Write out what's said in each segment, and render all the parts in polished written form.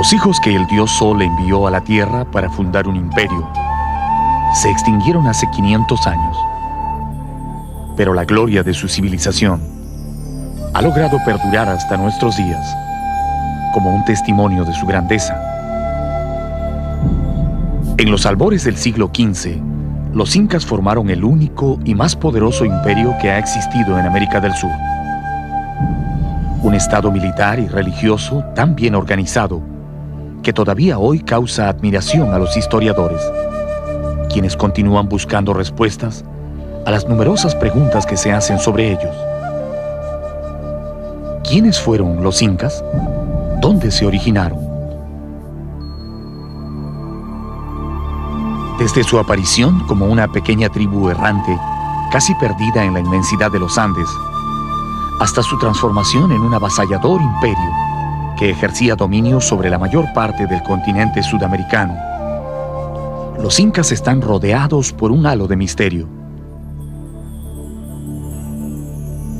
Los hijos que el dios Sol envió a la tierra para fundar un imperio se extinguieron hace 500 años. Pero la gloria de su civilización ha logrado perdurar hasta nuestros días como un testimonio de su grandeza. En los albores del siglo XV, los incas formaron el único y más poderoso imperio que ha existido en América del Sur. Un estado militar y religioso tan bien organizado que todavía hoy causa admiración a los historiadores, quienes continúan buscando respuestas a las numerosas preguntas que se hacen sobre ellos. ¿Quiénes fueron los incas? ¿Dónde se originaron? Desde su aparición como una pequeña tribu errante, casi perdida en la inmensidad de los Andes, hasta su transformación en un avasallador imperio que ejercía dominio sobre la mayor parte del continente sudamericano, los incas están rodeados por un halo de misterio.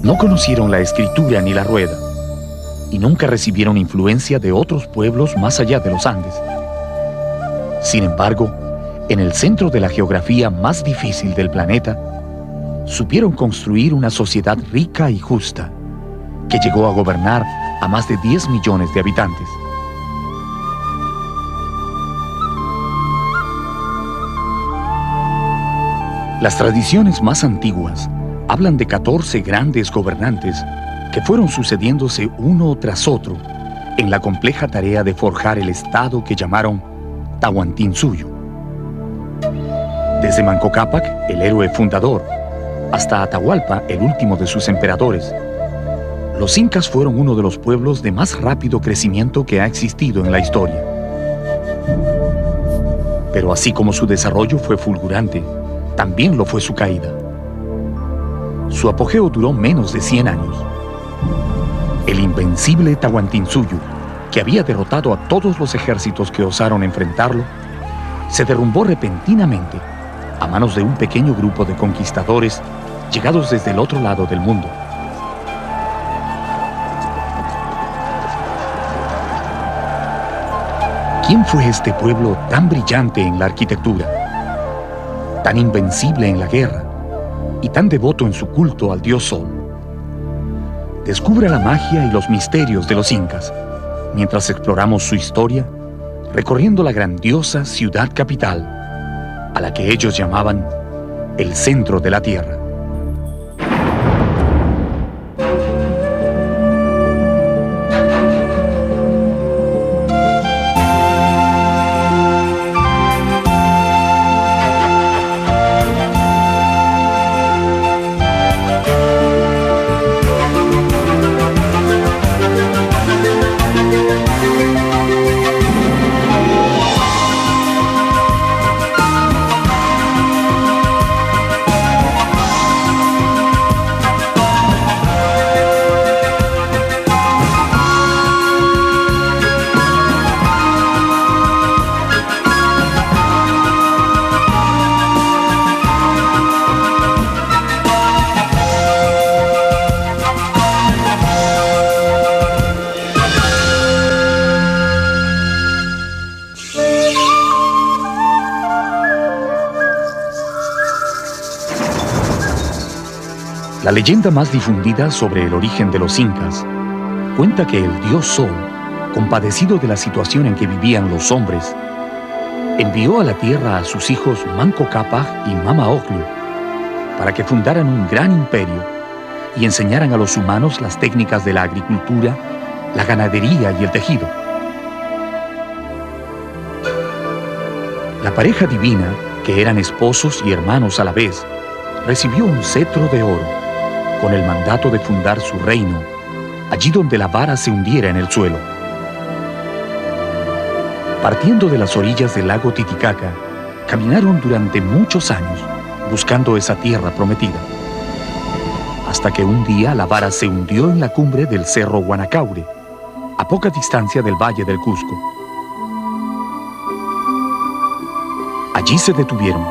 No conocieron la escritura ni la rueda, y nunca recibieron influencia de otros pueblos más allá de los Andes. Sin embargo, en el centro de la geografía más difícil del planeta, supieron construir una sociedad rica y justa, que llegó a gobernar a más de 10 millones de habitantes. Las tradiciones más antiguas hablan de 14 grandes gobernantes que fueron sucediéndose uno tras otro en la compleja tarea de forjar el estado que llamaron Tahuantinsuyo. Desde Manco Cápac, el héroe fundador, hasta Atahualpa, el último de sus emperadores, los incas fueron uno de los pueblos de más rápido crecimiento que ha existido en la historia. Pero así como su desarrollo fue fulgurante, también lo fue su caída. Su apogeo duró menos de 100 años. El invencible Tahuantinsuyo, que había derrotado a todos los ejércitos que osaron enfrentarlo, se derrumbó repentinamente a manos de un pequeño grupo de conquistadores llegados desde el otro lado del mundo. ¿Quién fue este pueblo tan brillante en la arquitectura, tan invencible en la guerra y tan devoto en su culto al dios Sol? Descubra la magia y los misterios de los incas mientras exploramos su historia, recorriendo la grandiosa ciudad capital, a la que ellos llamaban el centro de la tierra. La leyenda más difundida sobre el origen de los incas cuenta que el dios Sol, compadecido de la situación en que vivían los hombres, envió a la tierra a sus hijos Manco Cápac y Mama Ocllo para que fundaran un gran imperio y enseñaran a los humanos las técnicas de la agricultura, la ganadería y el tejido. La pareja divina, que eran esposos y hermanos a la vez, recibió un cetro de oro con el mandato de fundar su reino allí donde la vara se hundiera en el suelo. Partiendo de las orillas del lago Titicaca, caminaron durante muchos años buscando esa tierra prometida, hasta que un día la vara se hundió en la cumbre del cerro Guanacaure, a poca distancia del valle del Cusco. Allí se detuvieron,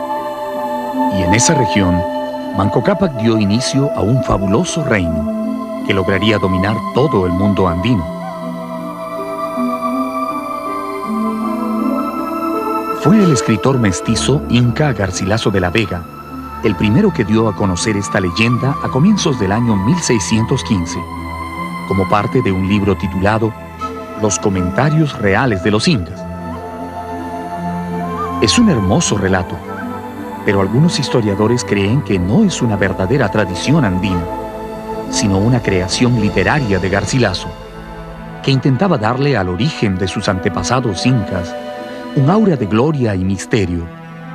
y en esa región Manco Cápac dio inicio a un fabuloso reino que lograría dominar todo el mundo andino. Fue el escritor mestizo Inca Garcilaso de la Vega el primero que dio a conocer esta leyenda a comienzos del año 1615, como parte de un libro titulado Los Comentarios Reales de los Incas. Es un hermoso relato, pero algunos historiadores creen que no es una verdadera tradición andina, sino una creación literaria de Garcilaso, que intentaba darle al origen de sus antepasados incas un aura de gloria y misterio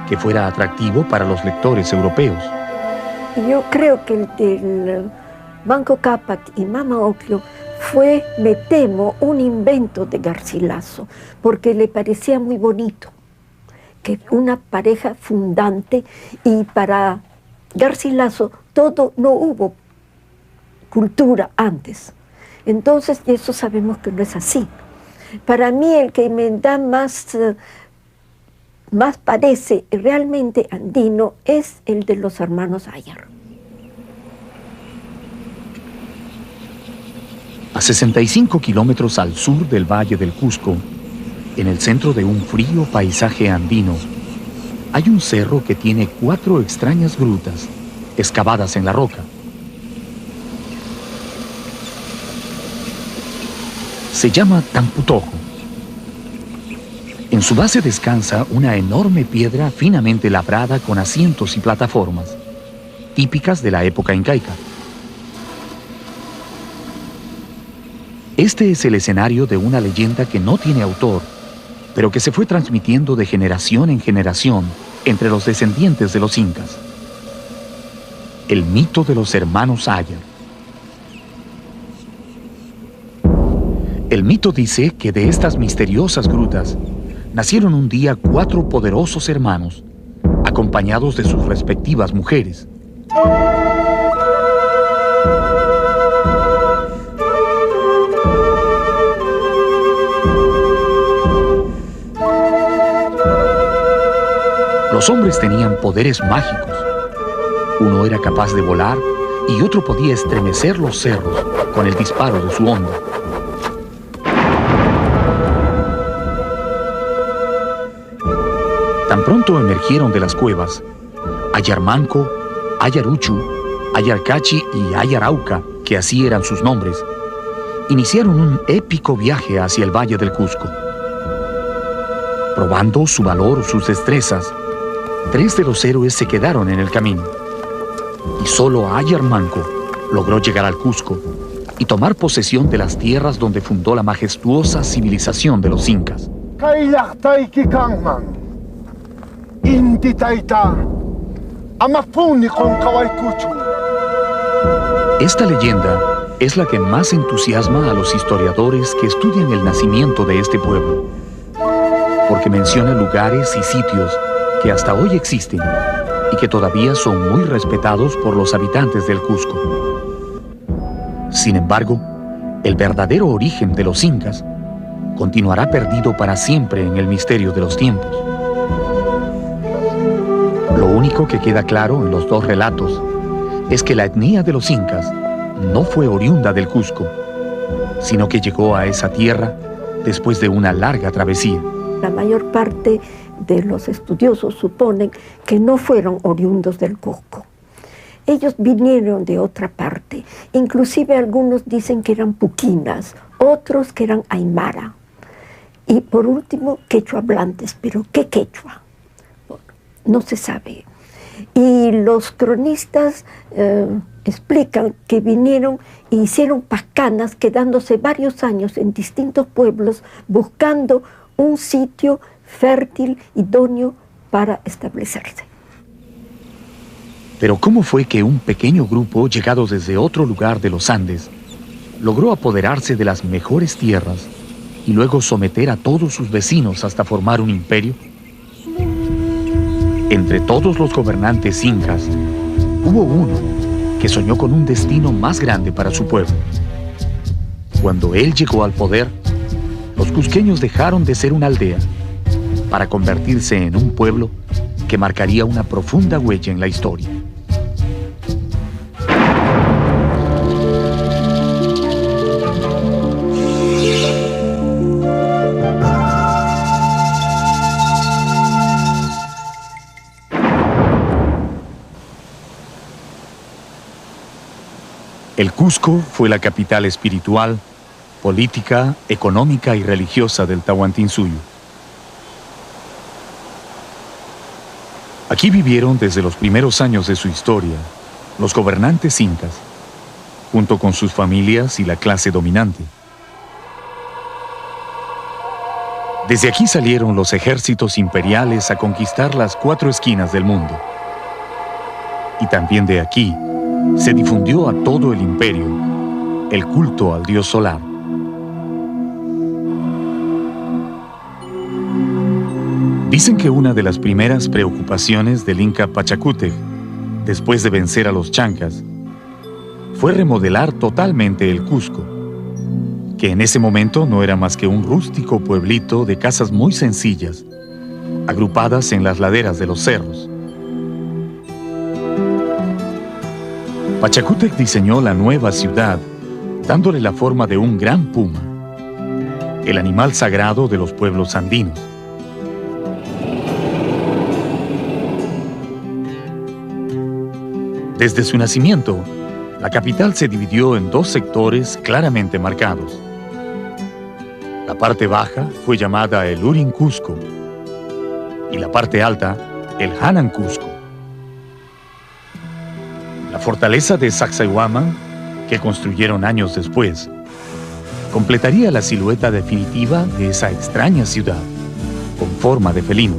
que fuera atractivo para los lectores europeos. Yo creo que el Manco Cápac y Mama Ocllo fue, me temo, un invento de Garcilaso, porque le parecía muy bonito, que una pareja fundante, y para Garcilaso todo, no hubo cultura antes. Entonces, eso sabemos que no es así. Para mí el que me da más parece realmente andino es el de los hermanos Ayar. A 65 kilómetros al sur del Valle del Cusco, en el centro de un frío paisaje andino, hay un cerro que tiene 4 extrañas grutas excavadas en la roca. Se llama Tamputojo. En su base descansa una enorme piedra finamente labrada con asientos y plataformas, típicas de la época incaica. Este es el escenario de una leyenda que no tiene autor, pero que se fue transmitiendo de generación en generación entre los descendientes de los incas. El mito de los hermanos Ayar. El mito dice que de estas misteriosas grutas nacieron un día 4 poderosos hermanos, acompañados de sus respectivas mujeres. Los hombres tenían poderes mágicos. Uno era capaz de volar y otro podía estremecer los cerros con el disparo de su onda. Tan pronto emergieron de las cuevas, Ayarmanco, Ayaruchu, Ayarcachi y Ayarauca, que así eran sus nombres, iniciaron un épico viaje hacia el Valle del Cusco. Probando su valor, sus destrezas, 3 de los héroes se quedaron en el camino, y solo Ayarmanco logró llegar al Cusco y tomar posesión de las tierras donde fundó la majestuosa civilización de los incas. Esta leyenda es la que más entusiasma a los historiadores que estudian el nacimiento de este pueblo, porque menciona lugares y sitios que hasta hoy existen y que todavía son muy respetados por los habitantes del Cusco. Sin embargo, el verdadero origen de los incas continuará perdido para siempre en el misterio de los tiempos. Lo único que queda claro en los 2 relatos es que la etnia de los incas no fue oriunda del Cusco, sino que llegó a esa tierra después de una larga travesía. La mayor parte de los estudiosos suponen que no fueron oriundos del Cusco. Ellos vinieron de otra parte. Inclusive algunos dicen que eran puquinas, otros que eran aymara. Y por último, quechua hablantes. ¿Pero qué quechua? No se sabe. Y los cronistas explican que vinieron e hicieron pacanas, quedándose varios años en distintos pueblos buscando un sitio fértil, idóneo para establecerse. Pero ¿cómo fue que un pequeño grupo llegado desde otro lugar de los Andes logró apoderarse de las mejores tierras y luego someter a todos sus vecinos hasta formar un imperio? Entre todos los gobernantes incas, hubo uno que soñó con un destino más grande para su pueblo. Cuando él llegó al poder, los cusqueños dejaron de ser una aldea para convertirse en un pueblo que marcaría una profunda huella en la historia. El Cusco fue la capital espiritual, política, económica y religiosa del Tahuantinsuyo. Aquí vivieron desde los primeros años de su historia los gobernantes incas, junto con sus familias y la clase dominante. Desde aquí salieron los ejércitos imperiales a conquistar las 4 esquinas del mundo. Y también de aquí se difundió a todo el imperio el culto al dios solar. Dicen que una de las primeras preocupaciones del Inca Pachacútec, después de vencer a los chancas, fue remodelar totalmente el Cusco, que en ese momento no era más que un rústico pueblito de casas muy sencillas, agrupadas en las laderas de los cerros. Pachacútec diseñó la nueva ciudad, dándole la forma de un gran puma, el animal sagrado de los pueblos andinos. Desde su nacimiento, la capital se dividió en 2 sectores claramente marcados. La parte baja fue llamada el Urin Cusco y la parte alta el Hanan Cusco. La fortaleza de Sacsayhuaman, que construyeron años después, completaría la silueta definitiva de esa extraña ciudad, con forma de felino.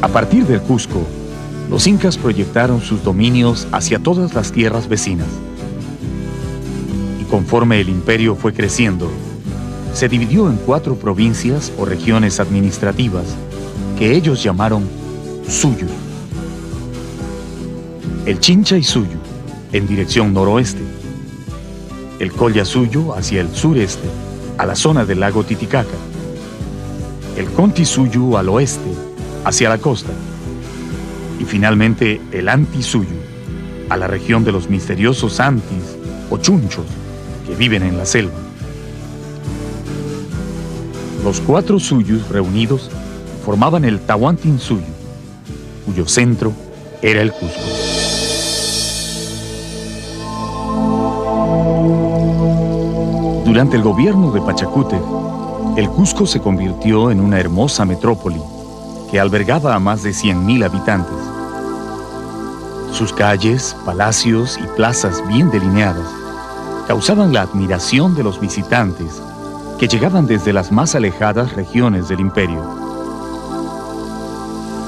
A partir del Cusco, los incas proyectaron sus dominios hacia todas las tierras vecinas. Y conforme el imperio fue creciendo, se dividió en 4 provincias o regiones administrativas que ellos llamaron Suyu. El Chincha-Suyu, en dirección noroeste. El Collasuyu hacia el sureste, a la zona del lago Titicaca. El Conti-Suyu al oeste, hacia la costa, y finalmente el Anti-Suyu, a la región de los misteriosos Antis o Chunchos que viven en la selva. Los 4 Suyus reunidos formaban el Tahuantinsuyo, cuyo centro era el Cusco. Durante el gobierno de Pachacútec, el Cusco se convirtió en una hermosa metrópoli que albergaba a más de 100,000 habitantes. Sus calles, palacios y plazas bien delineadas causaban la admiración de los visitantes que llegaban desde las más alejadas regiones del imperio.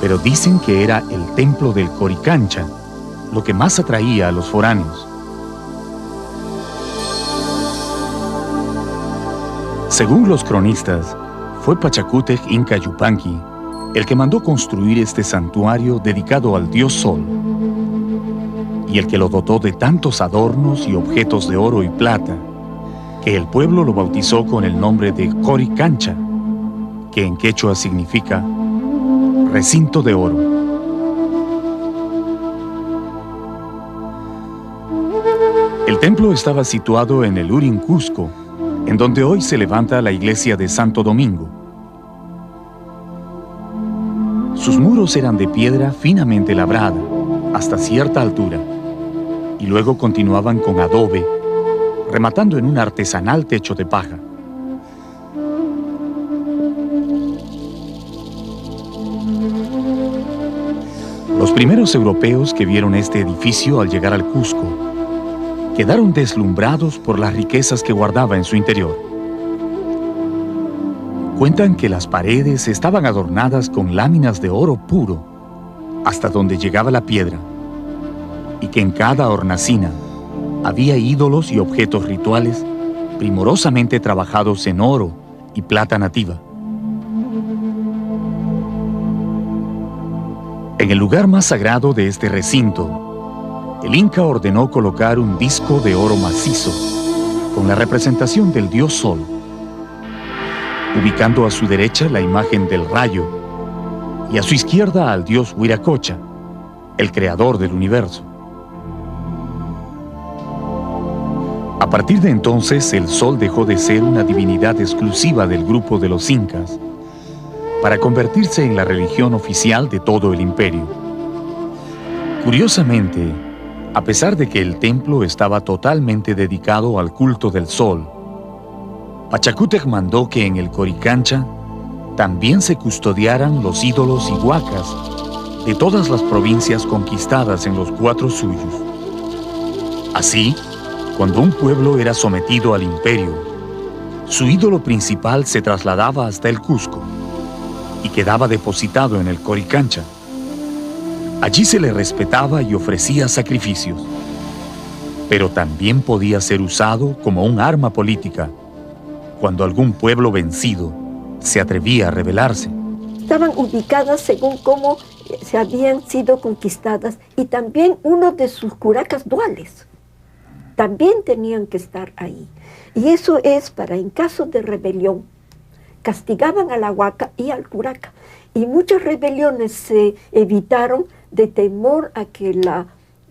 Pero dicen que era el templo del Coricancha lo que más atraía a los foráneos. Según los cronistas, fue Pachacútec Inca Yupanqui el que mandó construir este santuario dedicado al dios Sol, y el que lo dotó de tantos adornos y objetos de oro y plata, que el pueblo lo bautizó con el nombre de Coricancha, que en quechua significa recinto de oro. El templo estaba situado en el Urin Cusco, en donde hoy se levanta la iglesia de Santo Domingo. Sus muros eran de piedra finamente labrada, hasta cierta altura, y luego continuaban con adobe, rematando en un artesanal techo de paja. Los primeros europeos que vieron este edificio al llegar al Cusco quedaron deslumbrados por las riquezas que guardaba en su interior. Cuentan que las paredes estaban adornadas con láminas de oro puro, hasta donde llegaba la piedra, y que en cada hornacina había ídolos y objetos rituales primorosamente trabajados en oro y plata nativa. En el lugar más sagrado de este recinto, el Inca ordenó colocar un disco de oro macizo con la representación del dios Sol, ubicando a su derecha la imagen del rayo y a su izquierda al dios Huiracocha, el creador del universo. A partir de entonces, el Sol dejó de ser una divinidad exclusiva del grupo de los incas para convertirse en la religión oficial de todo el imperio. Curiosamente, A pesar de que el templo estaba totalmente dedicado al culto del sol, Pachacútec mandó que en el Coricancha también se custodiaran los ídolos y huacas de todas las provincias conquistadas en los 4 suyos. Así, cuando un pueblo era sometido al imperio, su ídolo principal se trasladaba hasta el Cusco y quedaba depositado en el Coricancha. Allí se le respetaba y ofrecía sacrificios, pero también podía ser usado como un arma política cuando algún pueblo vencido se atrevía a rebelarse. Estaban ubicadas según cómo se habían sido conquistadas, y también uno de sus curacas duales también tenían que estar ahí. Y eso es para, en caso de rebelión, castigaban a la huaca y al curaca. Y muchas rebeliones se evitaron de temor a que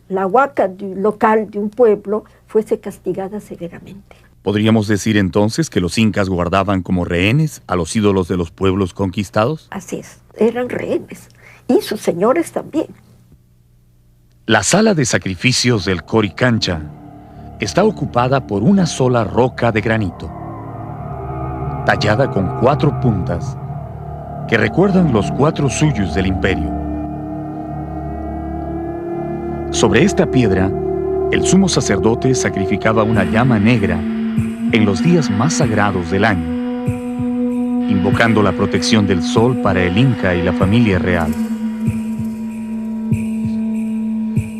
la huaca local de un pueblo fuese castigada severamente. ¿Podríamos decir entonces que los incas guardaban como rehenes a los ídolos de los pueblos conquistados? Así es, eran rehenes, y sus señores también. La sala de sacrificios del Coricancha está ocupada por una sola roca de granito, tallada con 4 puntas, que recuerdan los 4 suyos del imperio. Sobre esta piedra, el sumo sacerdote sacrificaba una llama negra en los días más sagrados del año, invocando la protección del sol para el Inca y la familia real.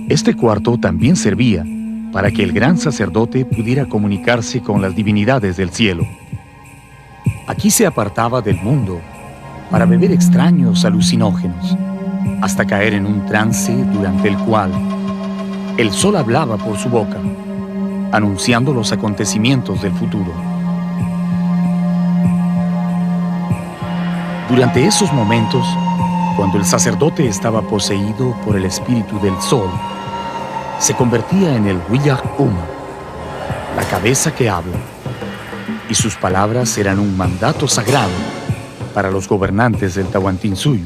Este cuarto también servía para que el gran sacerdote pudiera comunicarse con las divinidades del cielo. Aquí se apartaba del mundo para beber extraños alucinógenos, hasta caer en un trance durante el cual el sol hablaba por su boca, anunciando los acontecimientos del futuro. Durante esos momentos, cuando el sacerdote estaba poseído por el espíritu del sol, se convertía en el Huillaj Uma, la cabeza que habla, y sus palabras eran un mandato sagrado para los gobernantes del Tahuantinsuyo.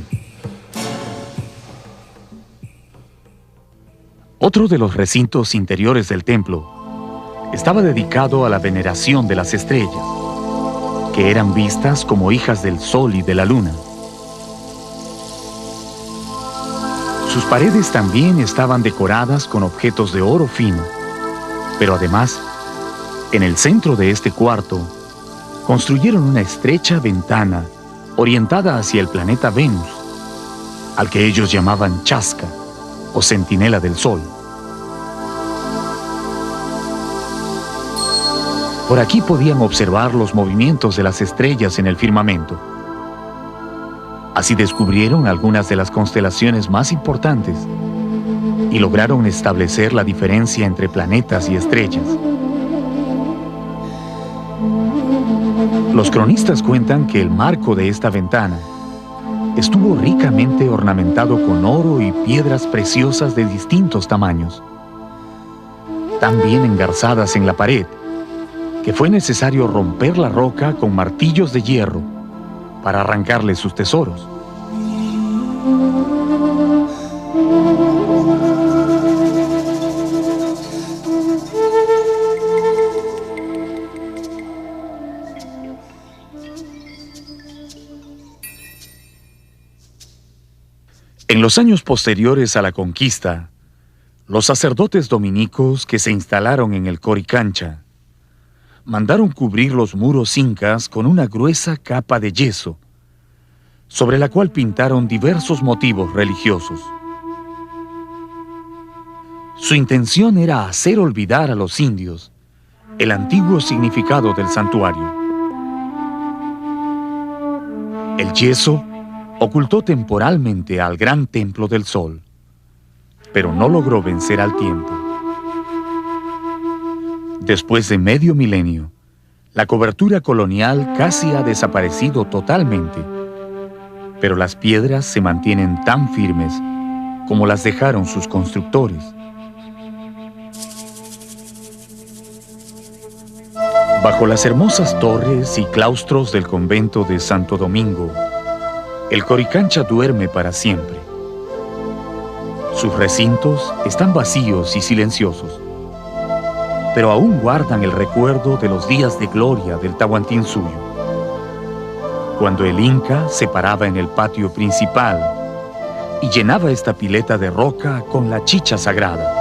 Otro de los recintos interiores del templo estaba dedicado a la veneración de las estrellas, que eran vistas como hijas del sol y de la luna. Sus paredes también estaban decoradas con objetos de oro fino, pero además, en el centro de este cuarto, construyeron una estrecha ventana orientada hacia el planeta Venus, al que ellos llamaban Chasca, o centinela del sol. Por aquí podían observar los movimientos de las estrellas en el firmamento. Así descubrieron algunas de las constelaciones más importantes y lograron establecer la diferencia entre planetas y estrellas. Los cronistas cuentan que el marco de esta ventana estuvo ricamente ornamentado con oro y piedras preciosas de distintos tamaños, tan bien engarzadas en la pared que fue necesario romper la roca con martillos de hierro para arrancarle sus tesoros. En los años posteriores a la conquista, los sacerdotes dominicos que se instalaron en el Coricancha mandaron cubrir los muros incas con una gruesa capa de yeso, sobre la cual pintaron diversos motivos religiosos. Su intención era hacer olvidar a los indios el antiguo significado del santuario. El yeso ocultó temporalmente al gran templo del sol, pero no logró vencer al tiempo. Después de medio milenio, la cobertura colonial casi ha desaparecido totalmente, pero las piedras se mantienen tan firmes como las dejaron sus constructores. Bajo las hermosas torres y claustros del convento de Santo Domingo, el Coricancha duerme para siempre. Sus recintos están vacíos y silenciosos, pero aún guardan el recuerdo de los días de gloria del Tahuantinsuyo, cuando el Inca se paraba en el patio principal y llenaba esta pileta de roca con la chicha sagrada,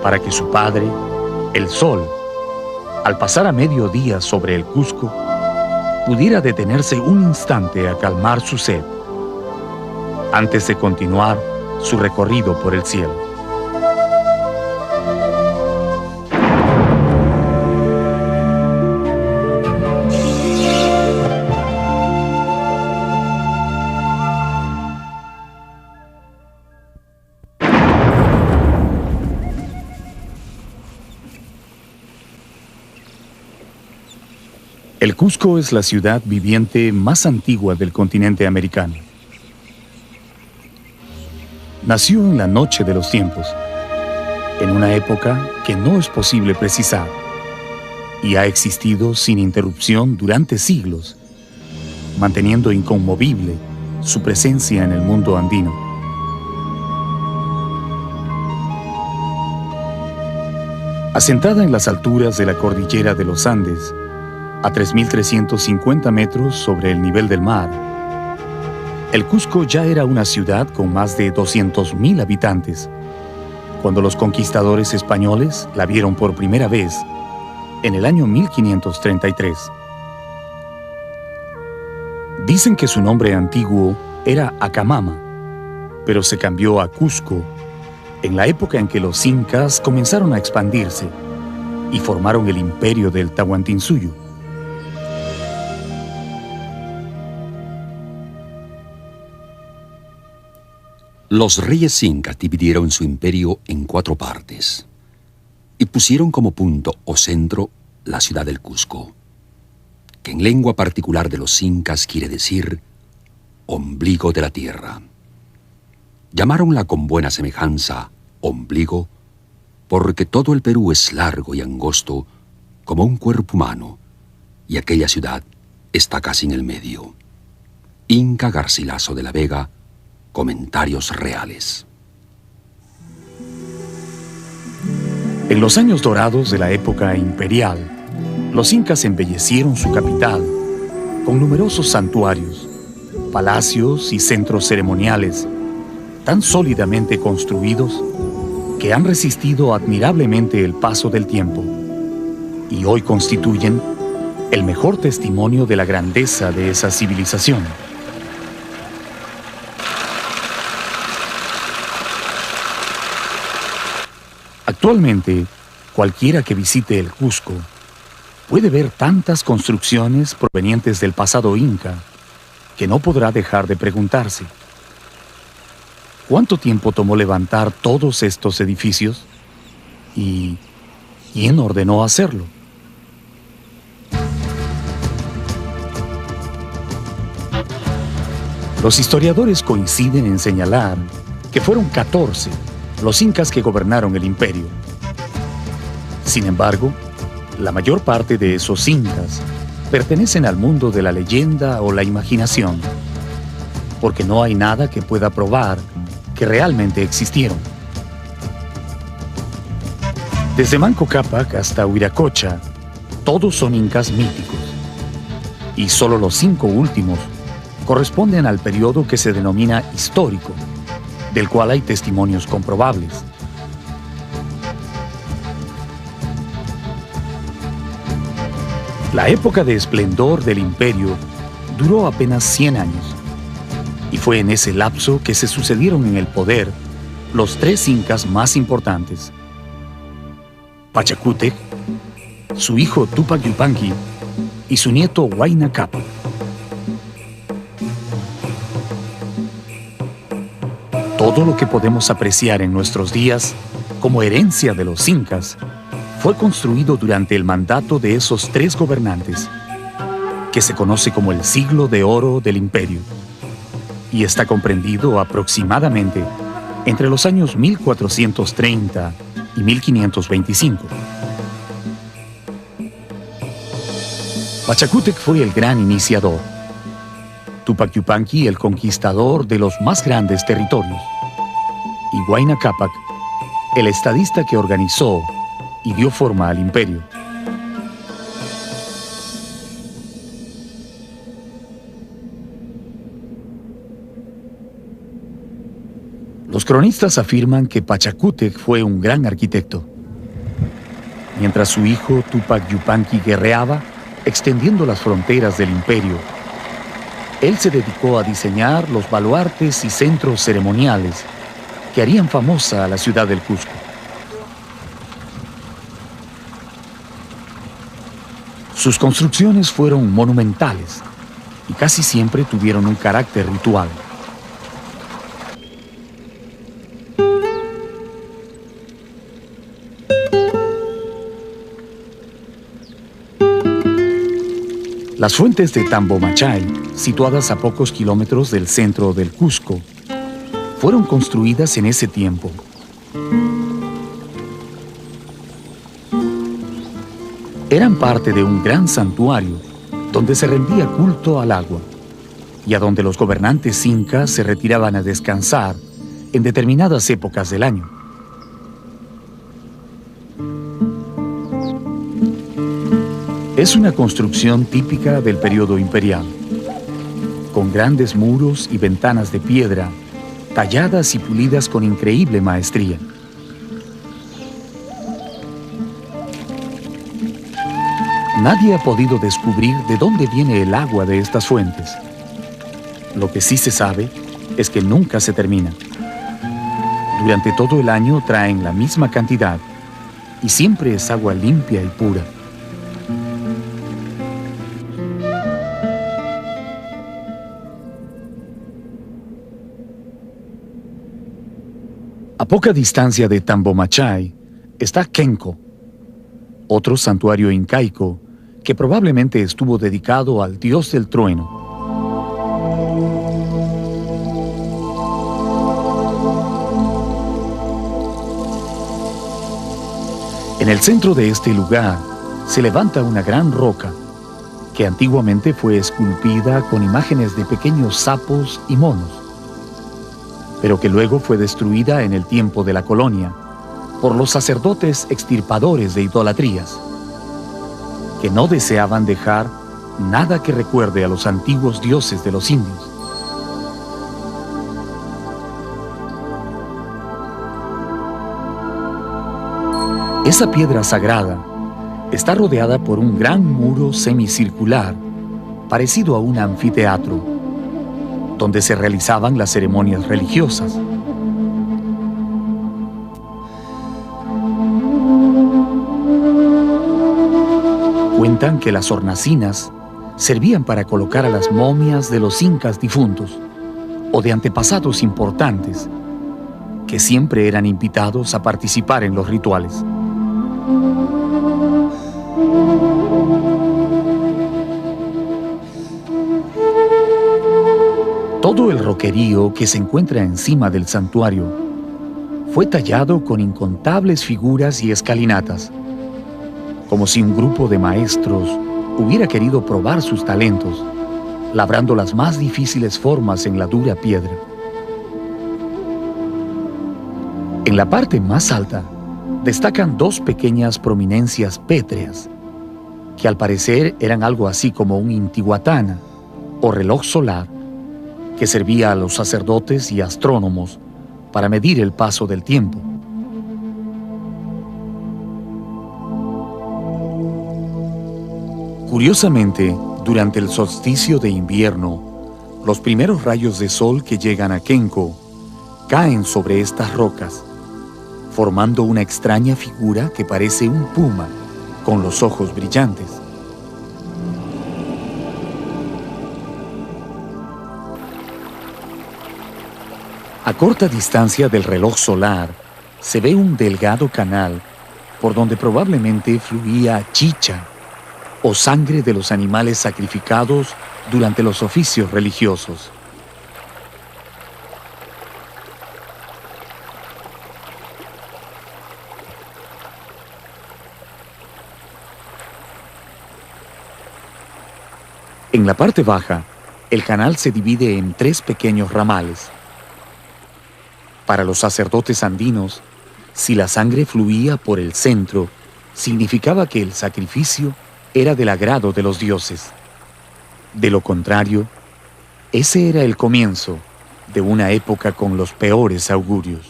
para que su padre, el sol, al pasar a mediodía sobre el Cusco, pudiera detenerse un instante a calmar su sed, antes de continuar su recorrido por el cielo. El Cusco es la ciudad viviente más antigua del continente americano. Nació en la noche de los tiempos, en una época que no es posible precisar, y ha existido sin interrupción durante siglos, manteniendo inconmovible su presencia en el mundo andino. Asentada en las alturas de la cordillera de los Andes, a 3.350 metros sobre el nivel del mar, el Cusco ya era una ciudad con más de 200.000 habitantes, cuando los conquistadores españoles la vieron por primera vez en el año 1533. Dicen que su nombre antiguo era Acamama, pero se cambió a Cusco en la época en que los incas comenzaron a expandirse y formaron el imperio del Tahuantinsuyo. Los reyes incas dividieron su imperio en 4 partes y pusieron como punto o centro la ciudad del Cusco, que en lengua particular de los incas quiere decir ombligo de la tierra. Llamaronla con buena semejanza ombligo porque todo el Perú es largo y angosto como un cuerpo humano y aquella ciudad está casi en el medio. Inca Garcilaso de la Vega, Comentarios Reales. En los años dorados de la época imperial, los incas embellecieron su capital con numerosos santuarios, palacios y centros ceremoniales tan sólidamente construidos que han resistido admirablemente el paso del tiempo y hoy constituyen el mejor testimonio de la grandeza de esa civilización. Actualmente, cualquiera que visite el Cusco puede ver tantas construcciones provenientes del pasado inca que no podrá dejar de preguntarse: ¿cuánto tiempo tomó levantar todos estos edificios? ¿Y quién ordenó hacerlo? Los historiadores coinciden en señalar que fueron 14 los incas que gobernaron el imperio. Sin embargo, la mayor parte de esos incas pertenecen al mundo de la leyenda o la imaginación, porque no hay nada que pueda probar que realmente existieron. Desde Manco Cápac hasta Huiracocha, todos son incas míticos, y solo los 5 últimos corresponden al periodo que se denomina histórico, del cual hay testimonios comprobables. La época de esplendor del imperio duró apenas 100 años, y fue en ese lapso que se sucedieron en el poder los 3 incas más importantes: Pachacútec, su hijo Túpac Yupanqui y su nieto Huayna Cápac. Todo lo que podemos apreciar en nuestros días como herencia de los incas fue construido durante el mandato de esos 3 gobernantes, que se conoce como el siglo de oro del imperio, y está comprendido aproximadamente entre los años 1430 y 1525. Pachacútec fue el gran iniciador. Tupac Yupanqui, el conquistador de los más grandes territorios, y Huayna Cápac, el estadista que organizó y dio forma al imperio. Los cronistas afirman que Pachacútec fue un gran arquitecto, mientras su hijo Tupac Yupanqui guerreaba, extendiendo las fronteras del imperio. Él se dedicó a diseñar los baluartes y centros ceremoniales que harían famosa a la ciudad del Cusco. Sus construcciones fueron monumentales y casi siempre tuvieron un carácter ritual. Las fuentes de Tambomachay, situadas a pocos kilómetros del centro del Cusco, fueron construidas en ese tiempo. Eran parte de un gran santuario donde se rendía culto al agua y a donde los gobernantes incas se retiraban a descansar en determinadas épocas del año. Es una construcción típica del periodo imperial, con grandes muros y ventanas de piedra, talladas y pulidas con increíble maestría. Nadie ha podido descubrir de dónde viene el agua de estas fuentes. Lo que sí se sabe es que nunca se termina. Durante todo el año traen la misma cantidad y siempre es agua limpia y pura. A poca distancia de Tambomachay está Kenko, otro santuario incaico que probablemente estuvo dedicado al dios del trueno. En el centro de este lugar se levanta una gran roca que antiguamente fue esculpida con imágenes de pequeños sapos y monos, pero que luego fue destruida en el tiempo de la colonia por los sacerdotes extirpadores de idolatrías, que no deseaban dejar nada que recuerde a los antiguos dioses de los indios. Esa piedra sagrada está rodeada por un gran muro semicircular, parecido a un anfiteatro, donde se realizaban las ceremonias religiosas. Cuentan que las hornacinas servían para colocar a las momias de los incas difuntos o de antepasados importantes, que siempre eran invitados a participar en los rituales. Todo el roquerío que se encuentra encima del santuario fue tallado con incontables figuras y escalinatas, como si un grupo de maestros hubiera querido probar sus talentos, labrando las más difíciles formas en la dura piedra. En la parte más alta destacan dos pequeñas prominencias pétreas, que al parecer eran algo así como un intihuatana o reloj solar que servía a los sacerdotes y astrónomos para medir el paso del tiempo. Curiosamente, durante el solsticio de invierno, los primeros rayos de sol que llegan a Kenko caen sobre estas rocas, formando una extraña figura que parece un puma con los ojos brillantes. A corta distancia del reloj solar se ve un delgado canal por donde probablemente fluía chicha o sangre de los animales sacrificados durante los oficios religiosos. En la parte baja el canal se divide en 3 pequeños ramales. Para los sacerdotes andinos, si la sangre fluía por el centro, significaba que el sacrificio era del agrado de los dioses. De lo contrario, ese era el comienzo de una época con los peores augurios.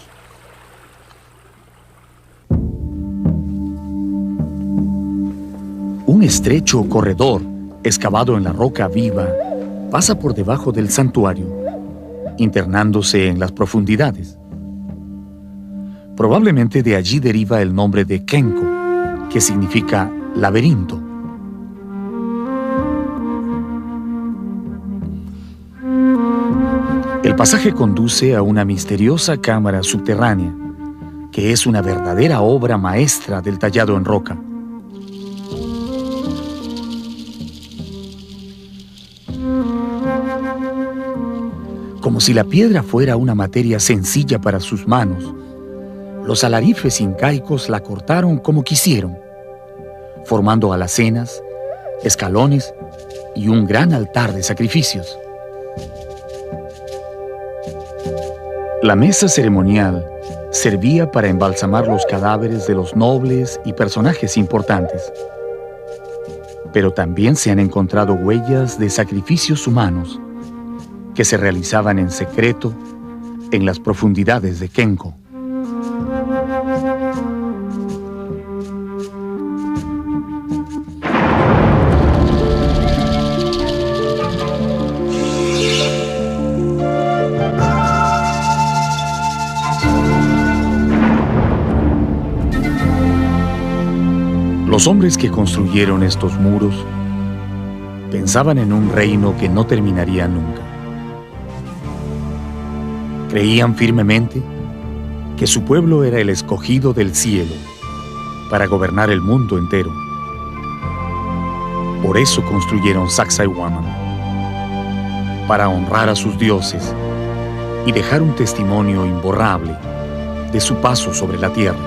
Un estrecho corredor, excavado en la roca viva, pasa por debajo del santuario, internándose en las profundidades. Probablemente de allí deriva el nombre de Kenko, que significa laberinto. El pasaje conduce a una misteriosa cámara subterránea, que es una verdadera obra maestra del tallado en roca. Como si la piedra fuera una materia sencilla para sus manos, los alarifes incaicos la cortaron como quisieron, formando alacenas, escalones y un gran altar de sacrificios. La mesa ceremonial servía para embalsamar los cadáveres de los nobles y personajes importantes. Pero también se han encontrado huellas de sacrificios humanos que se realizaban en secreto en las profundidades de Kenko. Los hombres que construyeron estos muros pensaban en un reino que no terminaría nunca. Creían firmemente que su pueblo era el escogido del cielo para gobernar el mundo entero. Por eso construyeron Sacsayhuaman, para honrar a sus dioses y dejar un testimonio imborrable de su paso sobre la tierra.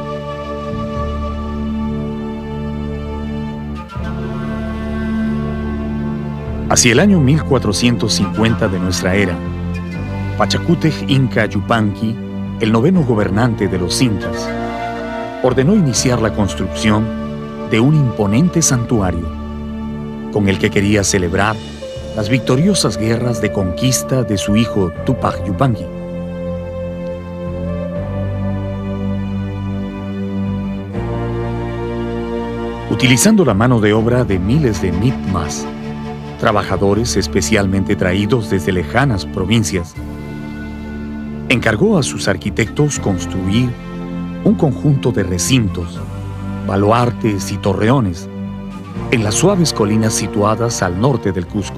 Hacia el año 1450 de nuestra era, Pachacútec Inca Yupanqui, el 9º gobernante de los incas, ordenó iniciar la construcción de un imponente santuario, con el que quería celebrar las victoriosas guerras de conquista de su hijo Tupac Yupanqui. Utilizando la mano de obra de miles de mitmas, trabajadores especialmente traídos desde lejanas provincias, encargó a sus arquitectos construir un conjunto de recintos, baluartes y torreones en las suaves colinas situadas al norte del Cusco.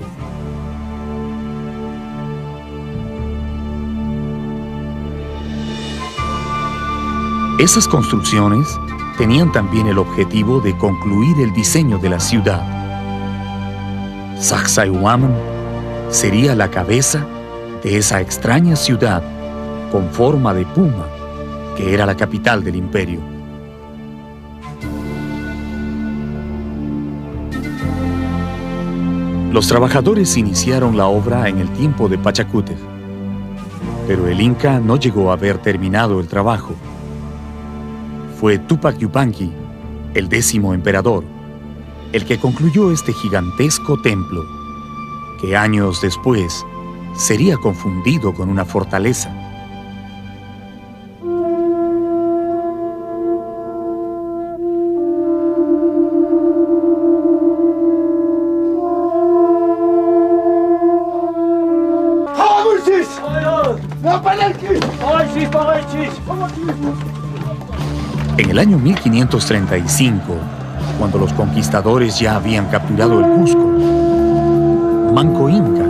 Esas construcciones tenían también el objetivo de concluir el diseño de la ciudad. Sacsayhuaman sería la cabeza de esa extraña ciudad con forma de puma que era la capital del imperio. Los trabajadores iniciaron la obra en el tiempo de Pachacútec, pero el Inca no llegó a haber terminado el trabajo. Fue Tupac Yupanqui, el 10º emperador, el que concluyó este gigantesco templo, que años después sería confundido con una fortaleza. En el año 1535, cuando los conquistadores ya habían capturado el Cusco, Manco Inca,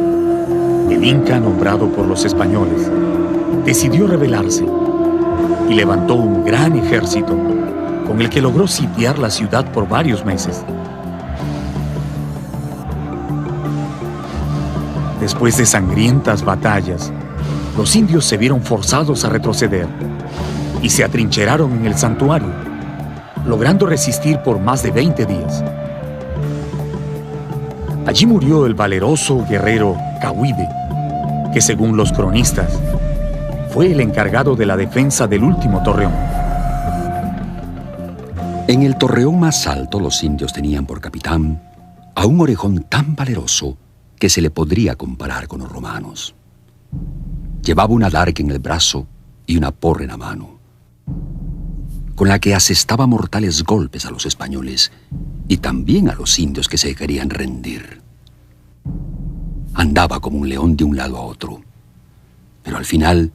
el Inca nombrado por los españoles, decidió rebelarse y levantó un gran ejército con el que logró sitiar la ciudad por varios meses. Después de sangrientas batallas, los indios se vieron forzados a retroceder y se atrincheraron en el santuario, logrando resistir por más de 20 días. Allí murió el valeroso guerrero Zacahuide, que según los cronistas, fue el encargado de la defensa del último torreón. En el torreón más alto los indios tenían por capitán a un orejón tan valeroso que se le podría comparar con los romanos. Llevaba una daga en el brazo y una porra en la mano, con la que asestaba mortales golpes a los españoles y también a los indios que se querían rendir. Andaba como un león de un lado a otro, pero al final,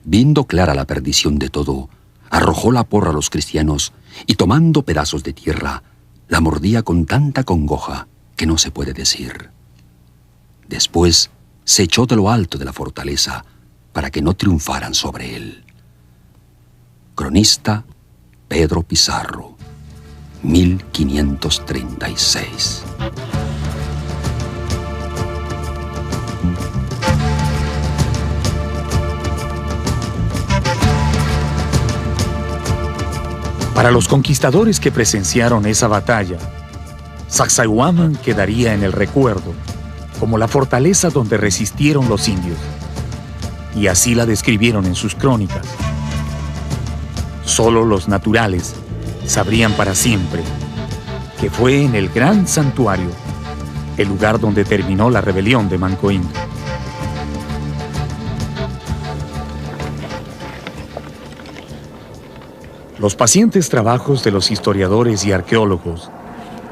viendo clara la perdición de todo, arrojó la porra a los cristianos y tomando pedazos de tierra, la mordía con tanta congoja que no se puede decir. Después se echó de lo alto de la fortaleza para que no triunfaran sobre él. Cronista Pedro Pizarro, 1536. Para los conquistadores que presenciaron esa batalla, Sacsayhuaman quedaría en el recuerdo como la fortaleza donde resistieron los indios, y así la describieron en sus crónicas. Solo los naturales sabrían para siempre que fue en el gran santuario el lugar donde terminó la rebelión de Manco Inca. Los pacientes trabajos de los historiadores y arqueólogos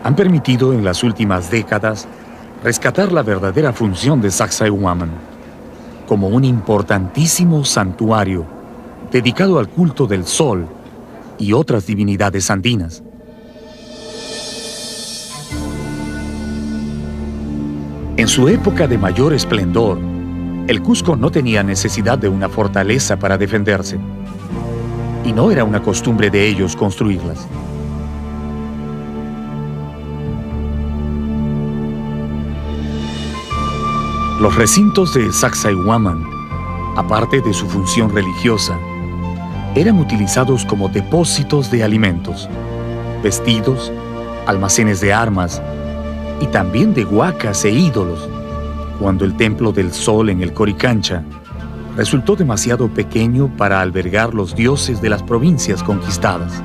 han permitido en las últimas décadas rescatar la verdadera función de Sacsayhuaman como un importantísimo santuario dedicado al culto del sol y otras divinidades andinas. En su época de mayor esplendor, el Cusco no tenía necesidad de una fortaleza para defenderse, y no era una costumbre de ellos construirlas. Los recintos de Sacsayhuaman, aparte de su función religiosa, eran utilizados como depósitos de alimentos, vestidos, almacenes de armas y también de huacas e ídolos, cuando el templo del sol en el Coricancha resultó demasiado pequeño para albergar los dioses de las provincias conquistadas.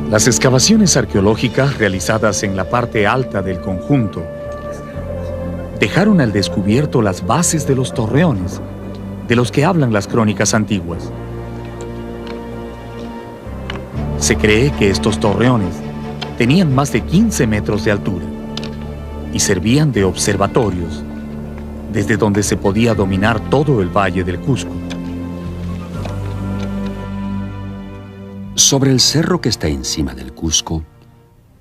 Las excavaciones arqueológicas realizadas en la parte alta del conjunto dejaron al descubierto las bases de los torreones, de los que hablan las crónicas antiguas. Se cree que estos torreones tenían más de 15 metros de altura y servían de observatorios, desde donde se podía dominar todo el valle del Cusco. Sobre el cerro que está encima del Cusco,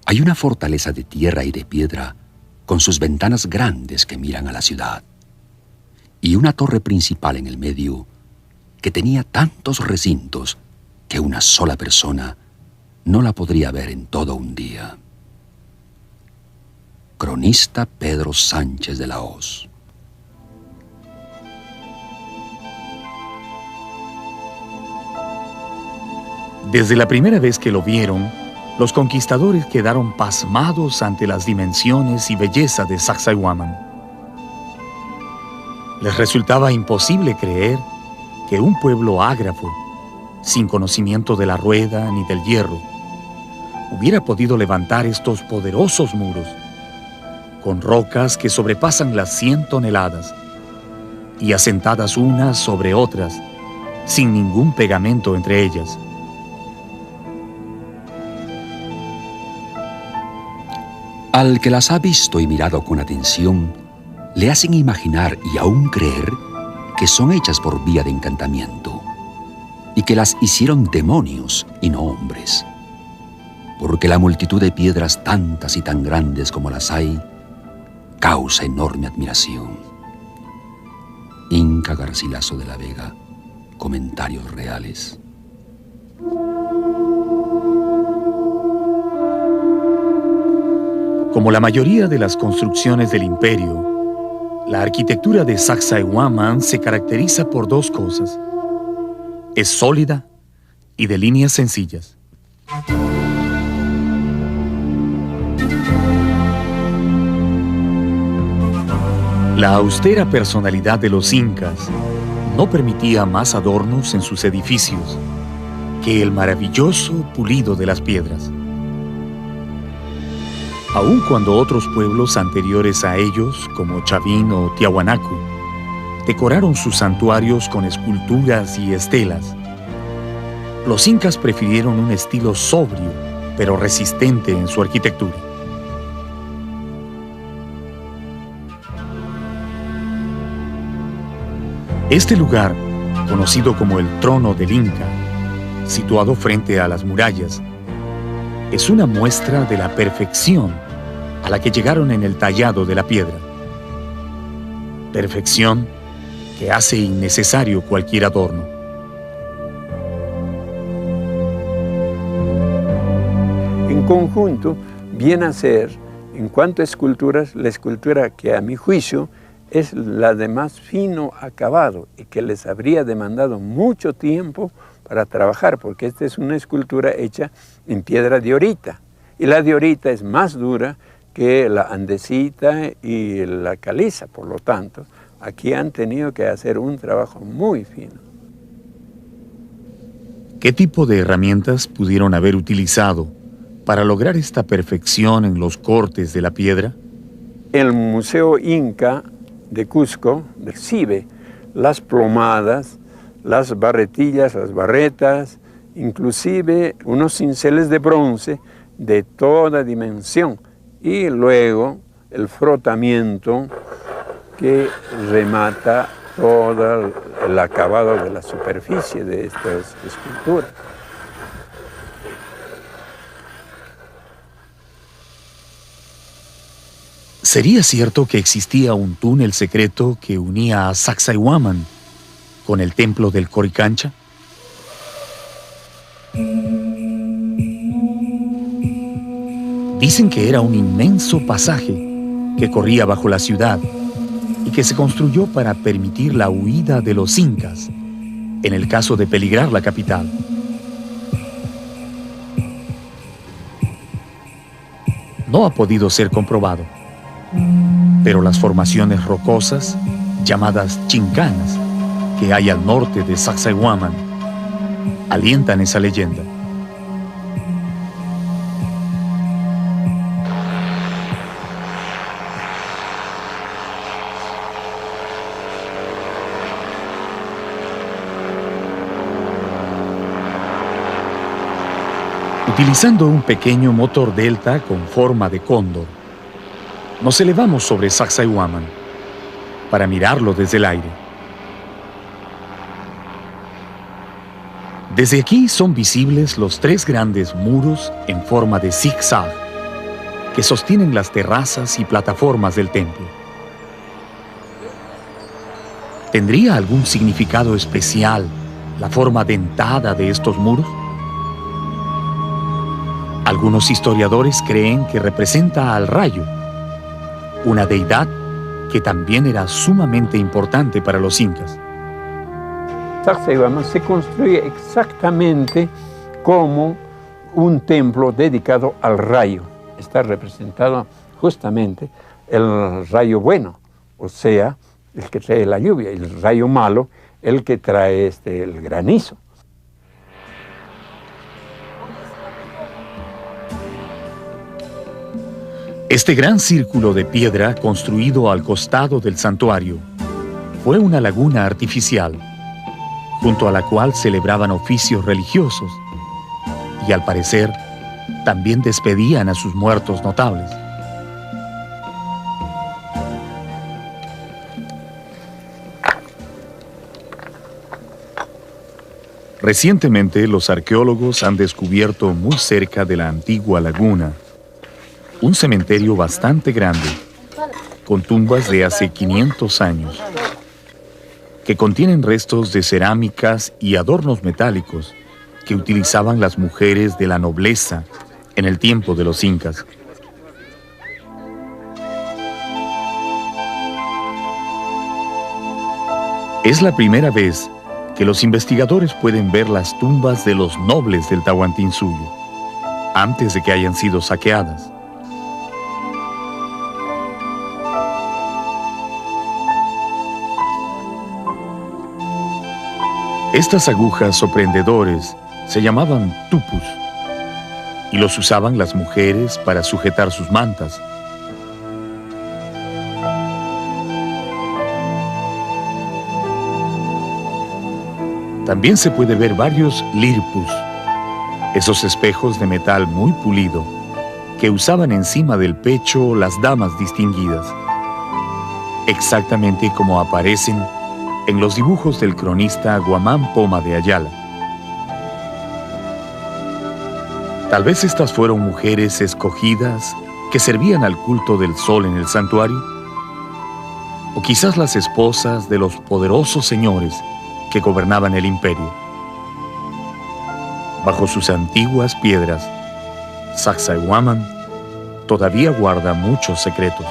hay una fortaleza de tierra y de piedra con sus ventanas grandes que miran a la ciudad, y una torre principal en el medio que tenía tantos recintos que una sola persona no la podría ver en todo un día. Cronista Pedro Sánchez de la Hoz. Desde la primera vez que lo vieron, los conquistadores quedaron pasmados ante las dimensiones y belleza de Sacsayhuaman. Les resultaba imposible creer que un pueblo ágrafo, sin conocimiento de la rueda ni del hierro, hubiera podido levantar estos poderosos muros, con rocas que sobrepasan las 100 toneladas, y asentadas unas sobre otras, sin ningún pegamento entre ellas. Al que las ha visto y mirado con atención, le hacen imaginar y aún creer que son hechas por vía de encantamiento y que las hicieron demonios y no hombres, porque la multitud de piedras tantas y tan grandes como las hay causa enorme admiración. Inca Garcilaso de la Vega, Comentarios Reales. Como la mayoría de las construcciones del imperio, la arquitectura de Sacsayhuaman se caracteriza por dos cosas: es sólida y de líneas sencillas. La austera personalidad de los incas no permitía más adornos en sus edificios que el maravilloso pulido de las piedras. Aun cuando otros pueblos anteriores a ellos, como Chavín o Tiahuanaco, decoraron sus santuarios con esculturas y estelas, los incas prefirieron un estilo sobrio, pero resistente en su arquitectura. Este lugar, conocido como el Trono del Inca, situado frente a las murallas, es una muestra de la perfección a la que llegaron en el tallado de la piedra. Perfección que hace innecesario cualquier adorno. En conjunto, viene a ser, en cuanto a esculturas, la escultura que a mi juicio es la de más fino acabado y que les habría demandado mucho tiempo para trabajar, porque esta es una escultura hecha en piedra diorita, y la diorita es más dura que la andesita y la caliza, por lo tanto, aquí han tenido que hacer un trabajo muy fino. ¿Qué tipo de herramientas pudieron haber utilizado para lograr esta perfección en los cortes de la piedra? El Museo Inca de Cusco exhibe las plomadas, las barretillas, las barretas, inclusive unos cinceles de bronce de toda dimensión, y luego el frotamiento que remata todo el acabado de la superficie de estas esculturas. ¿Sería cierto que existía un túnel secreto que unía a Sacsayhuaman con el templo del Coricancha? Dicen que era un inmenso pasaje que corría bajo la ciudad y que se construyó para permitir la huida de los incas en el caso de peligrar la capital. No ha podido ser comprobado, pero las formaciones rocosas, llamadas chincanas, que hay al norte de Sacsayhuaman, alientan esa leyenda. Utilizando un pequeño motor delta con forma de cóndor, nos elevamos sobre Sacsayhuaman para mirarlo desde el aire. Desde aquí son visibles los tres grandes muros en forma de zigzag que sostienen las terrazas y plataformas del templo. ¿Tendría algún significado especial la forma dentada de estos muros? Algunos historiadores creen que representa al rayo, una deidad que también era sumamente importante para los incas. Sacsayhuaman se construye exactamente como un templo dedicado al rayo. Está representado justamente el rayo bueno, o sea, el que trae la lluvia, y el rayo malo, el que trae el granizo. Este gran círculo de piedra construido al costado del santuario fue una laguna artificial, junto a la cual celebraban oficios religiosos y, al parecer, también despedían a sus muertos notables. Recientemente, los arqueólogos han descubierto muy cerca de la antigua laguna un cementerio bastante grande, con tumbas de hace 500 años, que contienen restos de cerámicas y adornos metálicos que utilizaban las mujeres de la nobleza en el tiempo de los incas. Es la primera vez que los investigadores pueden ver las tumbas de los nobles del Tahuantinsuyo, antes de que hayan sido saqueadas. Estas agujas o prendedores se llamaban tupus y los usaban las mujeres para sujetar sus mantas. También se puede ver varios lirpus, esos espejos de metal muy pulido que usaban encima del pecho las damas distinguidas, exactamente como aparecen en los dibujos del cronista Guamán Poma de Ayala. Tal vez estas fueron mujeres escogidas que servían al culto del sol en el santuario, o quizás las esposas de los poderosos señores que gobernaban el imperio. Bajo sus antiguas piedras, Sacsayhuaman todavía guarda muchos secretos.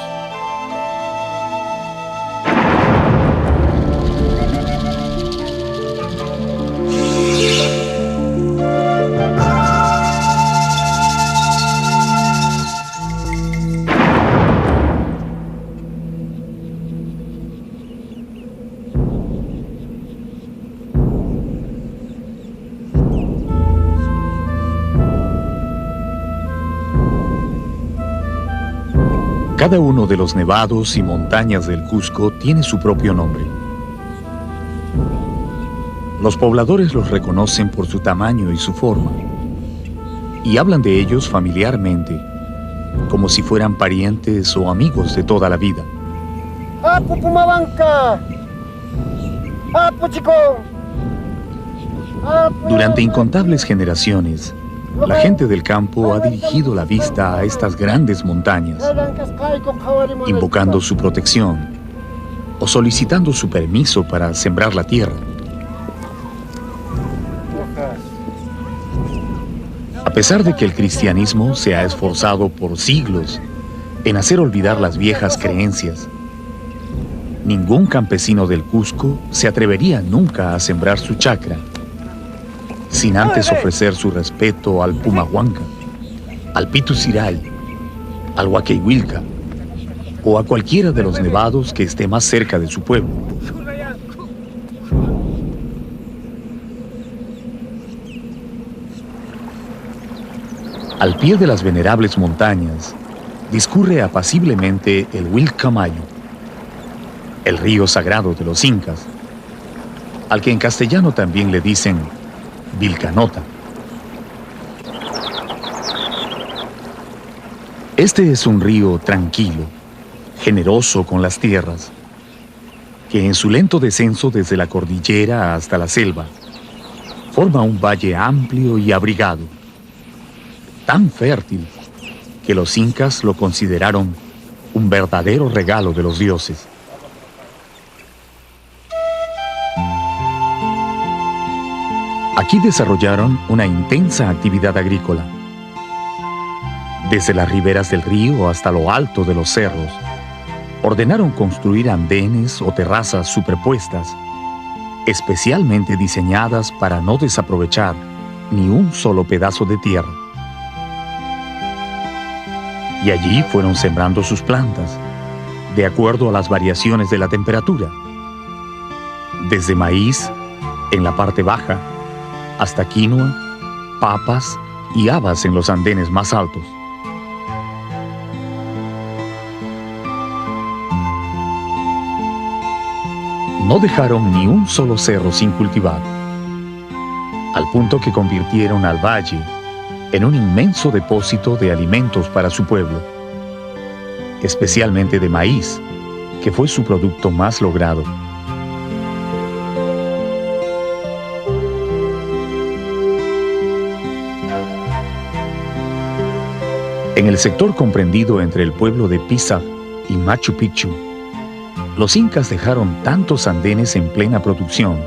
Cada uno de los nevados y montañas del Cusco tiene su propio nombre. Los pobladores los reconocen por su tamaño y su forma, y hablan de ellos familiarmente, como si fueran parientes o amigos de toda la vida. ¡Apu Pumabanca! ¡Apu Chico! Durante incontables generaciones, la gente del campo ha dirigido la vista a estas grandes montañas, invocando su protección o solicitando su permiso para sembrar la tierra. A pesar de que el cristianismo se ha esforzado por siglos en hacer olvidar las viejas creencias, ningún campesino del Cusco se atrevería nunca a sembrar su chacra sin antes ofrecer su respeto al Pumahuanca, al Pitusiray, al Huaqueihuilca o a cualquiera de los nevados que esté más cerca de su pueblo. Al pie de las venerables montañas discurre apaciblemente el Huilcamayo, el río sagrado de los incas, al que en castellano también le dicen Vilcanota. Este es un río tranquilo, generoso con las tierras, que en su lento descenso desde la cordillera hasta la selva, forma un valle amplio y abrigado, tan fértil que los incas lo consideraron un verdadero regalo de los dioses. Aquí desarrollaron una intensa actividad agrícola. Desde las riberas del río hasta lo alto de los cerros, ordenaron construir andenes o terrazas superpuestas, especialmente diseñadas para no desaprovechar ni un solo pedazo de tierra. Y allí fueron sembrando sus plantas, de acuerdo a las variaciones de la temperatura. Desde maíz, en la parte baja, hasta quinoa, papas y habas en los andenes más altos. No dejaron ni un solo cerro sin cultivar, al punto que convirtieron al valle en un inmenso depósito de alimentos para su pueblo, especialmente de maíz, que fue su producto más logrado. En el sector comprendido entre el pueblo de Pisac y Machu Picchu, los incas dejaron tantos andenes en plena producción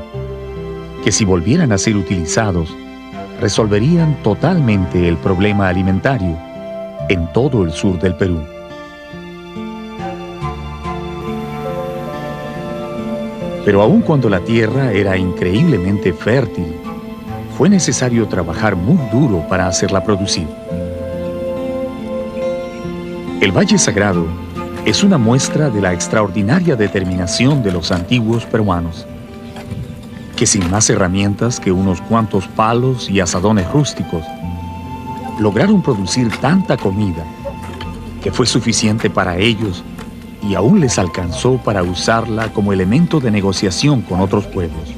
que si volvieran a ser utilizados, resolverían totalmente el problema alimentario en todo el sur del Perú. Pero aun cuando la tierra era increíblemente fértil, fue necesario trabajar muy duro para hacerla producir. El Valle Sagrado es una muestra de la extraordinaria determinación de los antiguos peruanos, que sin más herramientas que unos cuantos palos y azadones rústicos, lograron producir tanta comida que fue suficiente para ellos y aún les alcanzó para usarla como elemento de negociación con otros pueblos.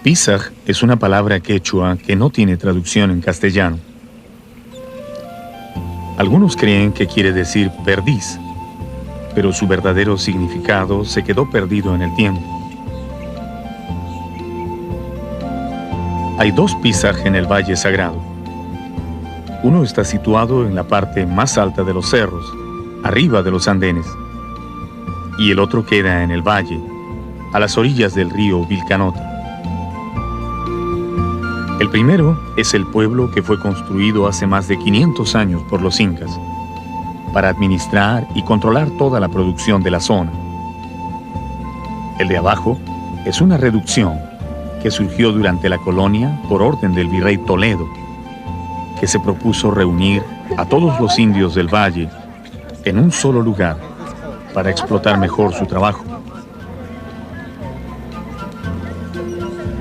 Pisaj es una palabra quechua que no tiene traducción en castellano. Algunos creen que quiere decir perdiz, pero su verdadero significado se quedó perdido en el tiempo. Hay dos Pisaj en el Valle Sagrado. Uno está situado en la parte más alta de los cerros, arriba de los andenes, y el otro queda en el valle, a las orillas del río Vilcanota. El primero es el pueblo que fue construido hace más de 500 años por los incas, para administrar y controlar toda la producción de la zona. El de abajo es una reducción que surgió durante la colonia por orden del virrey Toledo, que se propuso reunir a todos los indios del valle en un solo lugar para explotar mejor su trabajo.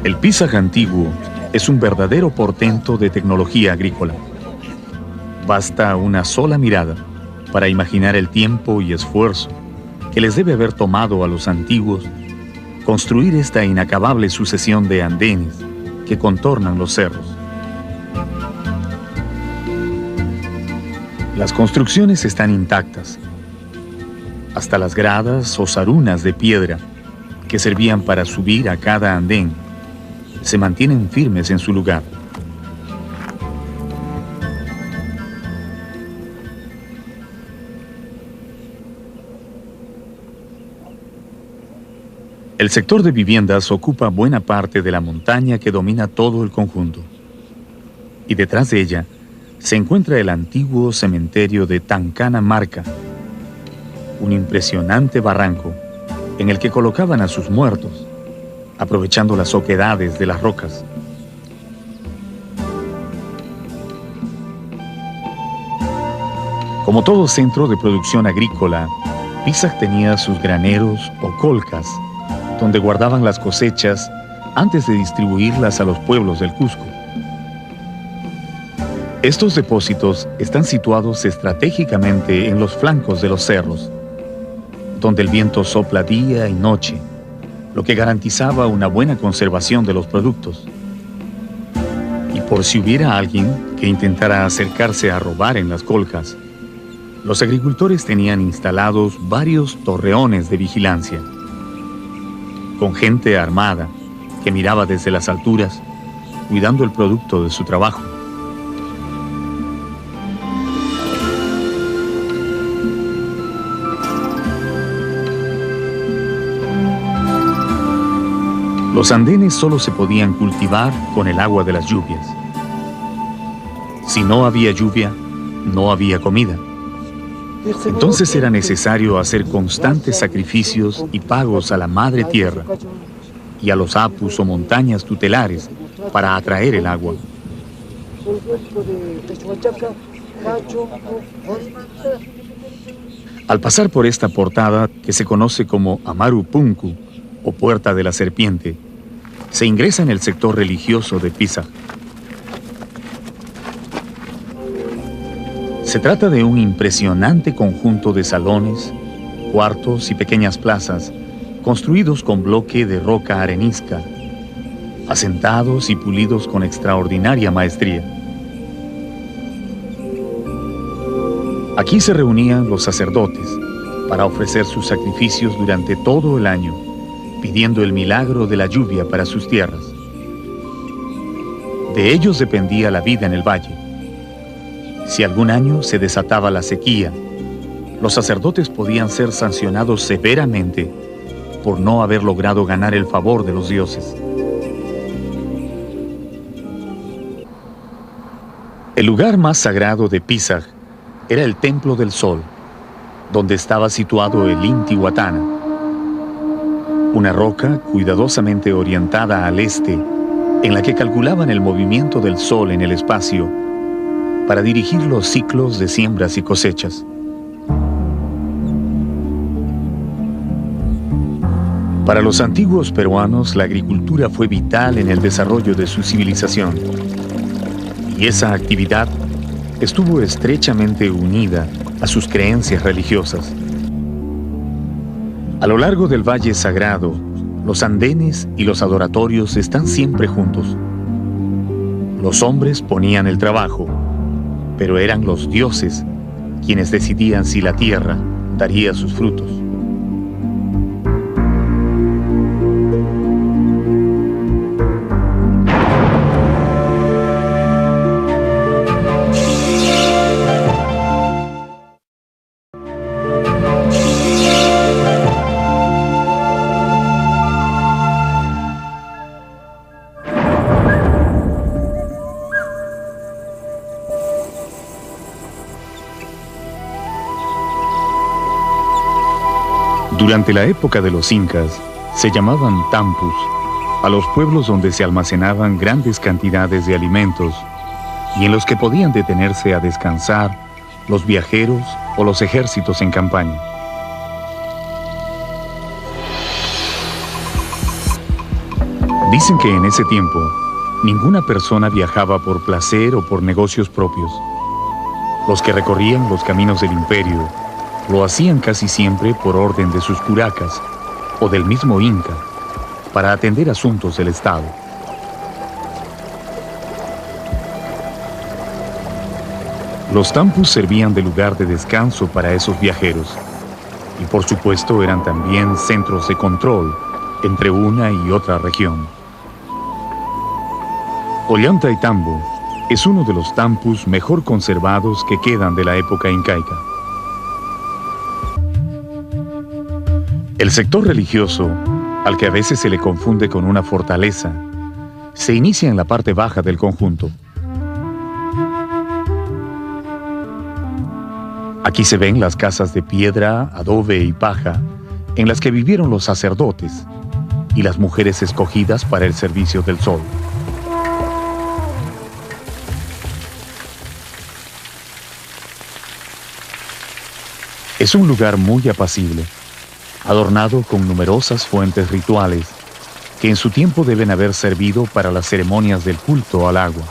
El Pisaj antiguo es un verdadero portento de tecnología agrícola. Basta una sola mirada para imaginar el tiempo y esfuerzo que les debe haber tomado a los antiguos construir esta inacabable sucesión de andenes que contornan los cerros. Las construcciones están intactas. Hasta las gradas o sarunas de piedra que servían para subir a cada andén se mantienen firmes en su lugar. El sector de viviendas ocupa buena parte de la montaña que domina todo el conjunto. Y detrás de ella se encuentra el antiguo cementerio de Tancana Marca, un impresionante barranco en el que colocaban a sus muertos, aprovechando las oquedades de las rocas. Como todo centro de producción agrícola, Pisaj tenía sus graneros o colcas, donde guardaban las cosechas antes de distribuirlas a los pueblos del Cusco. Estos depósitos están situados estratégicamente en los flancos de los cerros, donde el viento sopla día y noche, lo que garantizaba una buena conservación de los productos. Y por si hubiera alguien que intentara acercarse a robar en las colcas, los agricultores tenían instalados varios torreones de vigilancia, con gente armada que miraba desde las alturas, cuidando el producto de su trabajo. Los andenes solo se podían cultivar con el agua de las lluvias. Si no había lluvia, no había comida. Entonces era necesario hacer constantes sacrificios y pagos a la madre tierra y a los apus o montañas tutelares para atraer el agua. Al pasar por esta portada, que se conoce como Amaru Punku o Puerta de la Serpiente, se ingresa en el sector religioso de Pisaj. Se trata de un impresionante conjunto de salones, cuartos y pequeñas plazas construidos con bloque de roca arenisca, asentados y pulidos con extraordinaria maestría. Aquí se reunían los sacerdotes para ofrecer sus sacrificios durante todo el año, pidiendo el milagro de la lluvia para sus tierras. De ellos dependía la vida en el valle. Si algún año se desataba la sequía, los sacerdotes podían ser sancionados severamente por no haber logrado ganar el favor de los dioses. El lugar más sagrado de Pisag era el Templo del Sol, donde estaba situado el Intihuatana, una roca cuidadosamente orientada al este, en la que calculaban el movimiento del Sol en el espacio para dirigir los ciclos de siembras y cosechas. Para los antiguos peruanos, la agricultura fue vital en el desarrollo de su civilización, y esa actividad estuvo estrechamente unida a sus creencias religiosas. A lo largo del Valle Sagrado, los andenes y los adoratorios están siempre juntos. Los hombres ponían el trabajo, pero eran los dioses quienes decidían si la tierra daría sus frutos. Durante la época de los incas, se llamaban tampus a los pueblos donde se almacenaban grandes cantidades de alimentos y en los que podían detenerse a descansar los viajeros o los ejércitos en campaña. Dicen que en ese tiempo, ninguna persona viajaba por placer o por negocios propios. Los que recorrían los caminos del imperio lo hacían casi siempre por orden de sus curacas o del mismo Inca, para atender asuntos del Estado. Los tampus servían de lugar de descanso para esos viajeros y por supuesto eran también centros de control entre una y otra región. Ollantaytambo es uno de los tampus mejor conservados que quedan de la época incaica. El sector religioso, al que a veces se le confunde con una fortaleza, se inicia en la parte baja del conjunto. Aquí se ven las casas de piedra, adobe y paja, en las que vivieron los sacerdotes y las mujeres escogidas para el servicio del sol. Es un lugar muy apacible, adornado con numerosas fuentes rituales que en su tiempo deben haber servido para las ceremonias del culto al agua.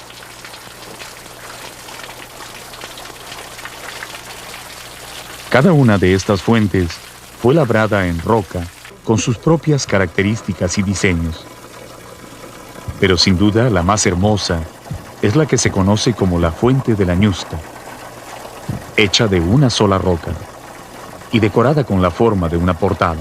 Cada una de estas fuentes fue labrada en roca con sus propias características y diseños. Pero sin duda la más hermosa es la que se conoce como la Fuente de la Ñusta, hecha de una sola roca y decorada con la forma de una portada.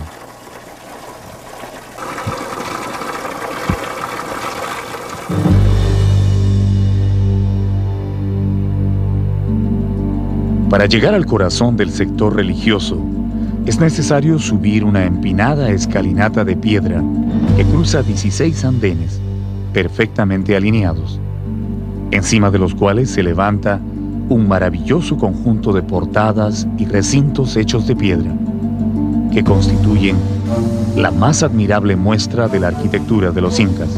Para llegar al corazón del sector religioso, es necesario subir una empinada escalinata de piedra que cruza 16 andenes, perfectamente alineados, encima de los cuales se levanta un maravilloso conjunto de portadas y recintos hechos de piedra, que constituyen la más admirable muestra de la arquitectura de los incas.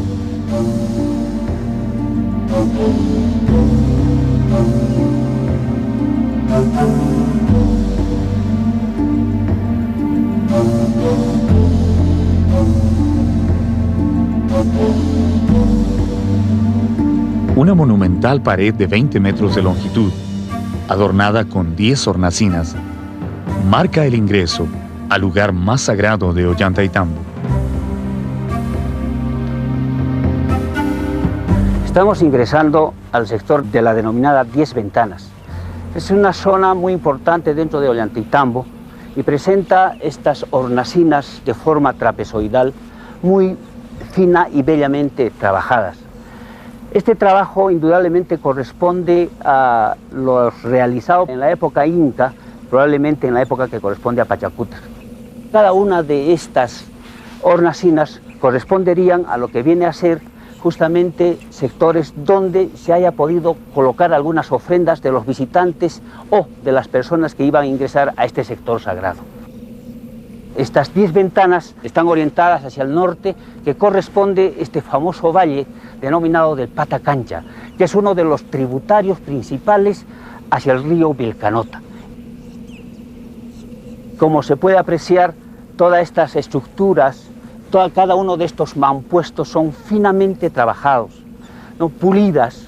Una monumental pared de 20 metros de longitud, adornada con 10 hornacinas, marca el ingreso al lugar más sagrado de Ollantaytambo. Estamos ingresando al sector de la denominada 10 Ventanas. Es una zona muy importante dentro de Ollantaytambo y presenta estas hornacinas de forma trapezoidal muy fina y bellamente trabajadas. Este trabajo indudablemente corresponde a lo realizado en la época inca, probablemente en la época que corresponde a Pachacútec. Cada una de estas hornacinas corresponderían a lo que viene a ser justamente sectores donde se haya podido colocar algunas ofrendas de los visitantes o de las personas que iban a ingresar a este sector sagrado. Estas 10 ventanas están orientadas hacia el norte, que corresponde a este famoso valle denominado del Patacancha, que es uno de los tributarios principales hacia el río Vilcanota. Como se puede apreciar, todas estas estructuras, cada uno de estos mampuestos son finamente trabajados, ¿no? Pulidas,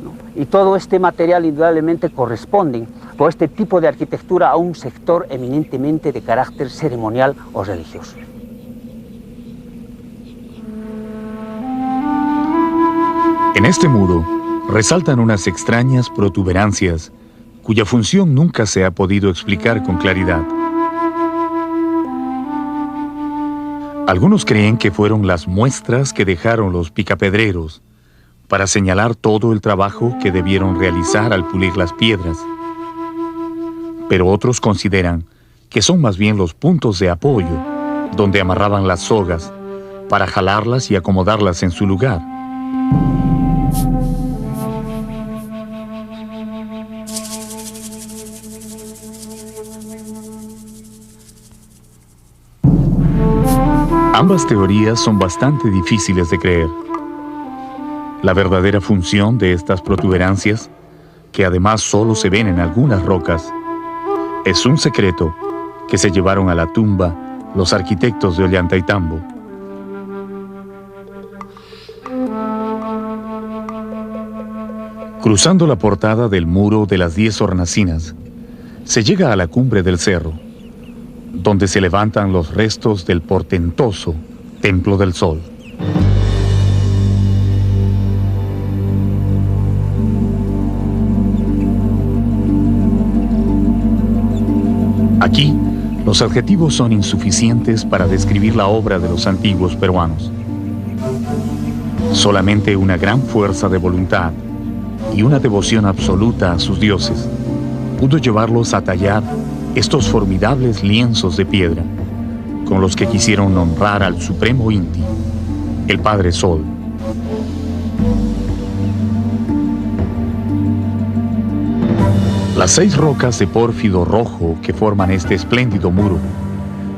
¿no? Y todo este material indudablemente corresponde por este tipo de arquitectura a un sector eminentemente de carácter ceremonial o religioso. En este muro resaltan unas extrañas protuberancias cuya función nunca se ha podido explicar con claridad. Algunos creen que fueron las muestras que dejaron los picapedreros para señalar todo el trabajo que debieron realizar al pulir las piedras. Pero otros consideran que son más bien los puntos de apoyo donde amarraban las sogas para jalarlas y acomodarlas en su lugar. Ambas teorías son bastante difíciles de creer. La verdadera función de estas protuberancias, que además solo se ven en algunas rocas, es un secreto que se llevaron a la tumba los arquitectos de Ollantaytambo. Cruzando la portada del muro de las 10 hornacinas, se llega a la cumbre del cerro, donde se levantan los restos del portentoso Templo del Sol. Aquí, los adjetivos son insuficientes para describir la obra de los antiguos peruanos. Solamente una gran fuerza de voluntad y una devoción absoluta a sus dioses pudo llevarlos a tallar estos formidables lienzos de piedra con los que quisieron honrar al supremo Inti, el Padre Sol. Las 6 rocas de pórfido rojo que forman este espléndido muro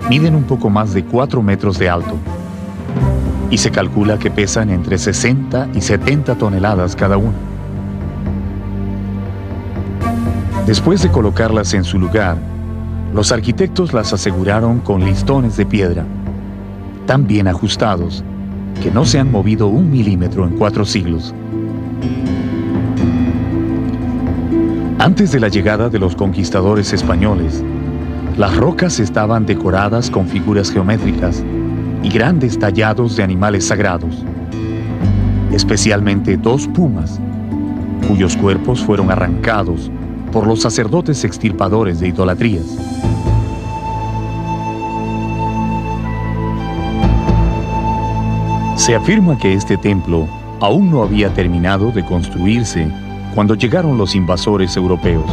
miden un poco más de 4 metros de alto y se calcula que pesan entre 60 y 70 toneladas cada una. Después de colocarlas en su lugar, los arquitectos las aseguraron con listones de piedra, tan bien ajustados que no se han movido 1 milímetro en 4 siglos. Antes de la llegada de los conquistadores españoles, las rocas estaban decoradas con figuras geométricas y grandes tallados de animales sagrados, especialmente 2 pumas, cuyos cuerpos fueron arrancados por los sacerdotes extirpadores de idolatrías. Se afirma que este templo aún no había terminado de construirse cuando llegaron los invasores europeos.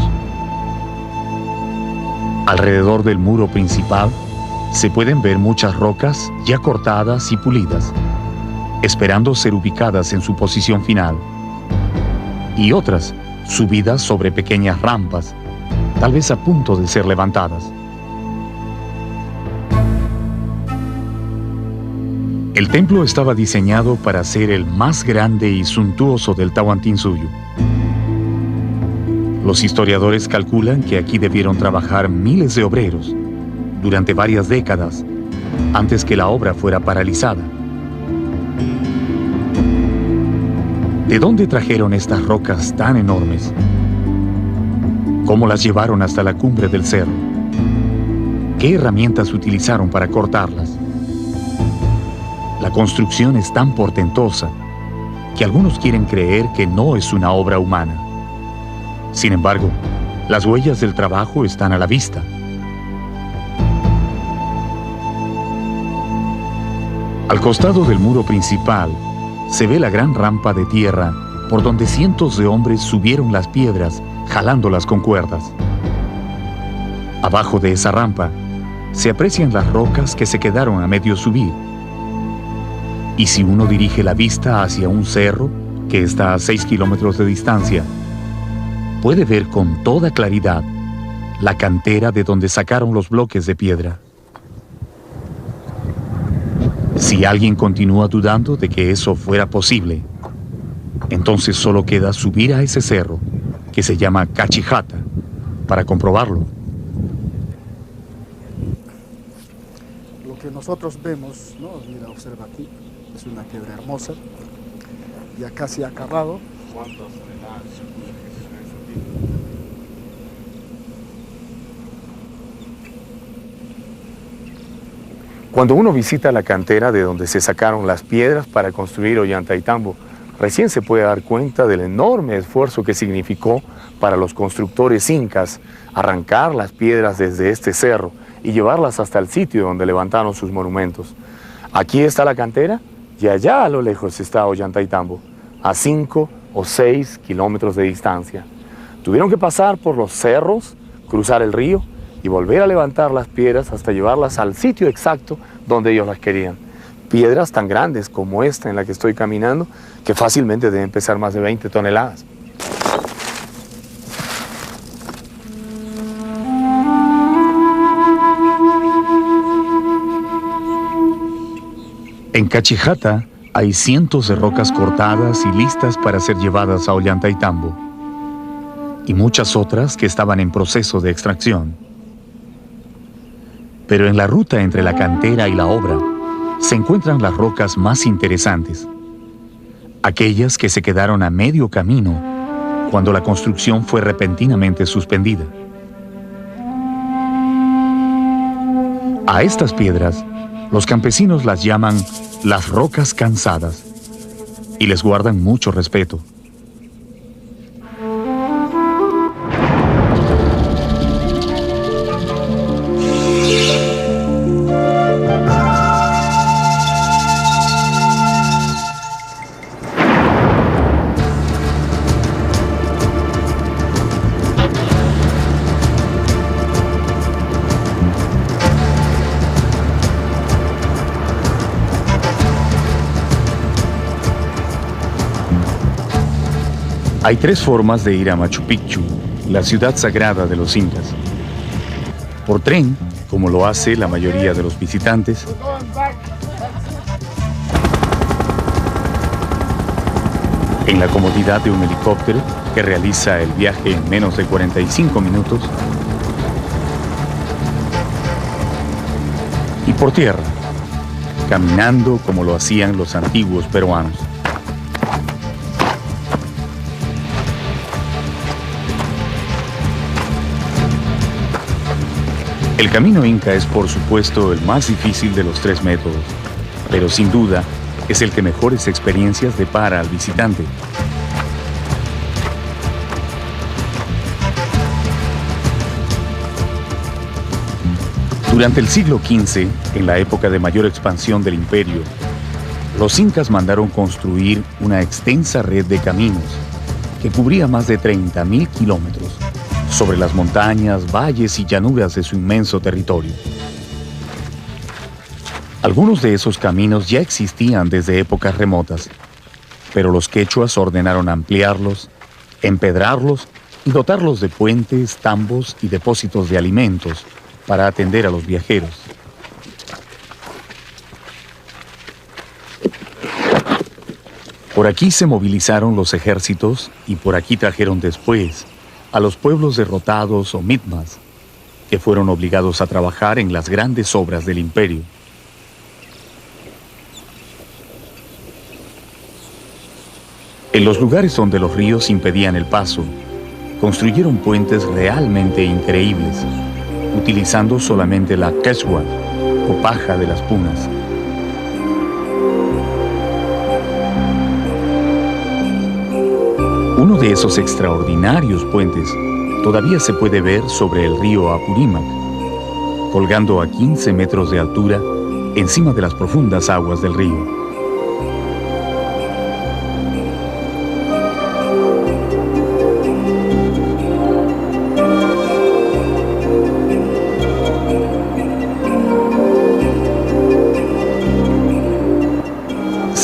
Alrededor del muro principal se pueden ver muchas rocas ya cortadas y pulidas, esperando ser ubicadas en su posición final, y otras subidas sobre pequeñas rampas, tal vez a punto de ser levantadas. El templo estaba diseñado para ser el más grande y suntuoso del Tahuantinsuyo. Los historiadores calculan que aquí debieron trabajar miles de obreros durante varias décadas antes que la obra fuera paralizada. ¿De dónde trajeron estas rocas tan enormes? ¿Cómo las llevaron hasta la cumbre del cerro? ¿Qué herramientas utilizaron para cortarlas? La construcción es tan portentosa que algunos quieren creer que no es una obra humana. Sin embargo, las huellas del trabajo están a la vista. Al costado del muro principal se ve la gran rampa de tierra por donde cientos de hombres subieron las piedras, jalándolas con cuerdas. Abajo de esa rampa se aprecian las rocas que se quedaron a medio subir. Y si uno dirige la vista hacia un cerro que está a 6 kilómetros de distancia, puede ver con toda claridad la cantera de donde sacaron los bloques de piedra. Si alguien continúa dudando de que eso fuera posible, entonces solo queda subir a ese cerro, que se llama Cachijata, para comprobarlo. Lo que nosotros vemos, ¿no? Mira, observa aquí, es una piedra hermosa, ya casi acabado. Cuando uno visita la cantera de donde se sacaron las piedras para construir Ollantaytambo, recién se puede dar cuenta del enorme esfuerzo que significó para los constructores incas arrancar las piedras desde este cerro y llevarlas hasta el sitio donde levantaron sus monumentos. Aquí está la cantera y allá a lo lejos está Ollantaytambo, a 5 o 6 kilómetros de distancia. Tuvieron que pasar por los cerros, cruzar el río y volver a levantar las piedras hasta llevarlas al sitio exacto donde ellos las querían. Piedras tan grandes como esta en la que estoy caminando, que fácilmente deben pesar más de 20 toneladas. En Cachijata hay cientos de rocas cortadas y listas para ser llevadas a Ollantaytambo, y muchas otras que estaban en proceso de extracción. Pero en la ruta entre la cantera y la obra se encuentran las rocas más interesantes, aquellas que se quedaron a medio camino cuando la construcción fue repentinamente suspendida. A estas piedras, los campesinos las llaman las rocas cansadas y les guardan mucho respeto. Hay 3 formas de ir a Machu Picchu, la ciudad sagrada de los incas. Por tren, como lo hace la mayoría de los visitantes. En la comodidad de un helicóptero que realiza el viaje en menos de 45 minutos. Y por tierra, caminando como lo hacían los antiguos peruanos. El camino inca es, por supuesto, el más difícil de los 3 métodos, pero sin duda es el que mejores experiencias depara al visitante. Durante el siglo XV, en la época de mayor expansión del imperio, los incas mandaron construir una extensa red de caminos que cubría más de 30.000 kilómetros sobre las montañas, valles y llanuras de su inmenso territorio. Algunos de esos caminos ya existían desde épocas remotas, pero los quechuas ordenaron ampliarlos, empedrarlos y dotarlos de puentes, tambos y depósitos de alimentos para atender a los viajeros. Por aquí se movilizaron los ejércitos y por aquí trajeron después a los pueblos derrotados o mitmas, que fueron obligados a trabajar en las grandes obras del imperio. En los lugares donde los ríos impedían el paso, construyeron puentes realmente increíbles, utilizando solamente la quechua o paja de las punas. Uno de esos extraordinarios puentes todavía se puede ver sobre el río Apurímac, colgando a 15 metros de altura encima de las profundas aguas del río.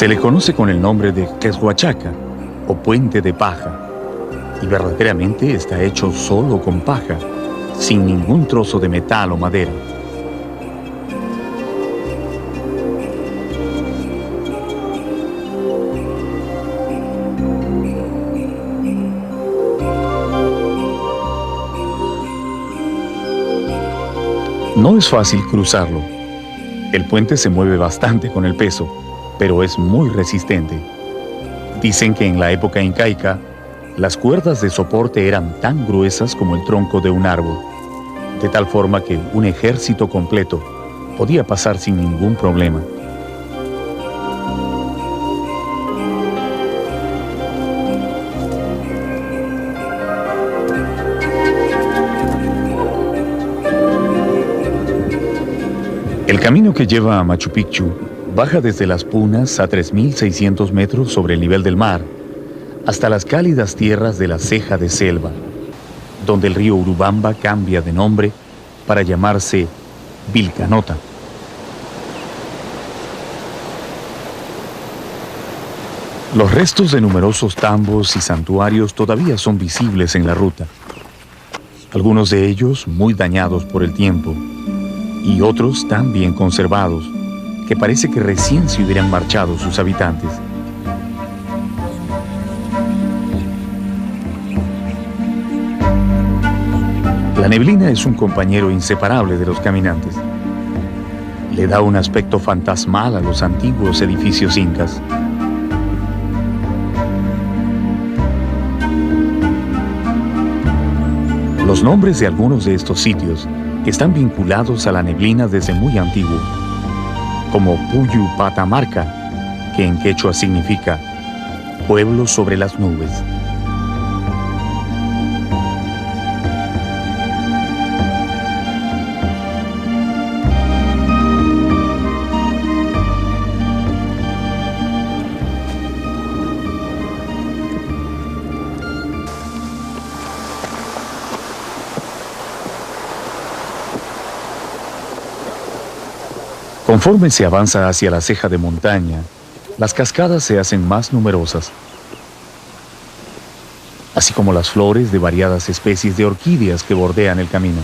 Se le conoce con el nombre de Quetzhuachaca o puente de paja, y verdaderamente está hecho solo con paja, sin ningún trozo de metal o madera. No es fácil cruzarlo. El puente se mueve bastante con el peso, pero es muy resistente. Dicen que en la época incaica, las cuerdas de soporte eran tan gruesas como el tronco de un árbol, de tal forma que un ejército completo podía pasar sin ningún problema. El camino que lleva a Machu Picchu baja desde las Punas a 3.600 metros sobre el nivel del mar, hasta las cálidas tierras de la Ceja de Selva, donde el río Urubamba cambia de nombre para llamarse Vilcanota. Los restos de numerosos tambos y santuarios todavía son visibles en la ruta, algunos de ellos muy dañados por el tiempo, y otros tan bien conservados que parece que recién se hubieran marchado sus habitantes. La neblina es un compañero inseparable de los caminantes. Le da un aspecto fantasmal a los antiguos edificios incas. Los nombres de algunos de estos sitios están vinculados a la neblina desde muy antiguo, como Puyu Patamarca, que en quechua significa pueblo sobre las nubes. Conforme se avanza hacia la ceja de montaña, las cascadas se hacen más numerosas, así como las flores de variadas especies de orquídeas que bordean el camino.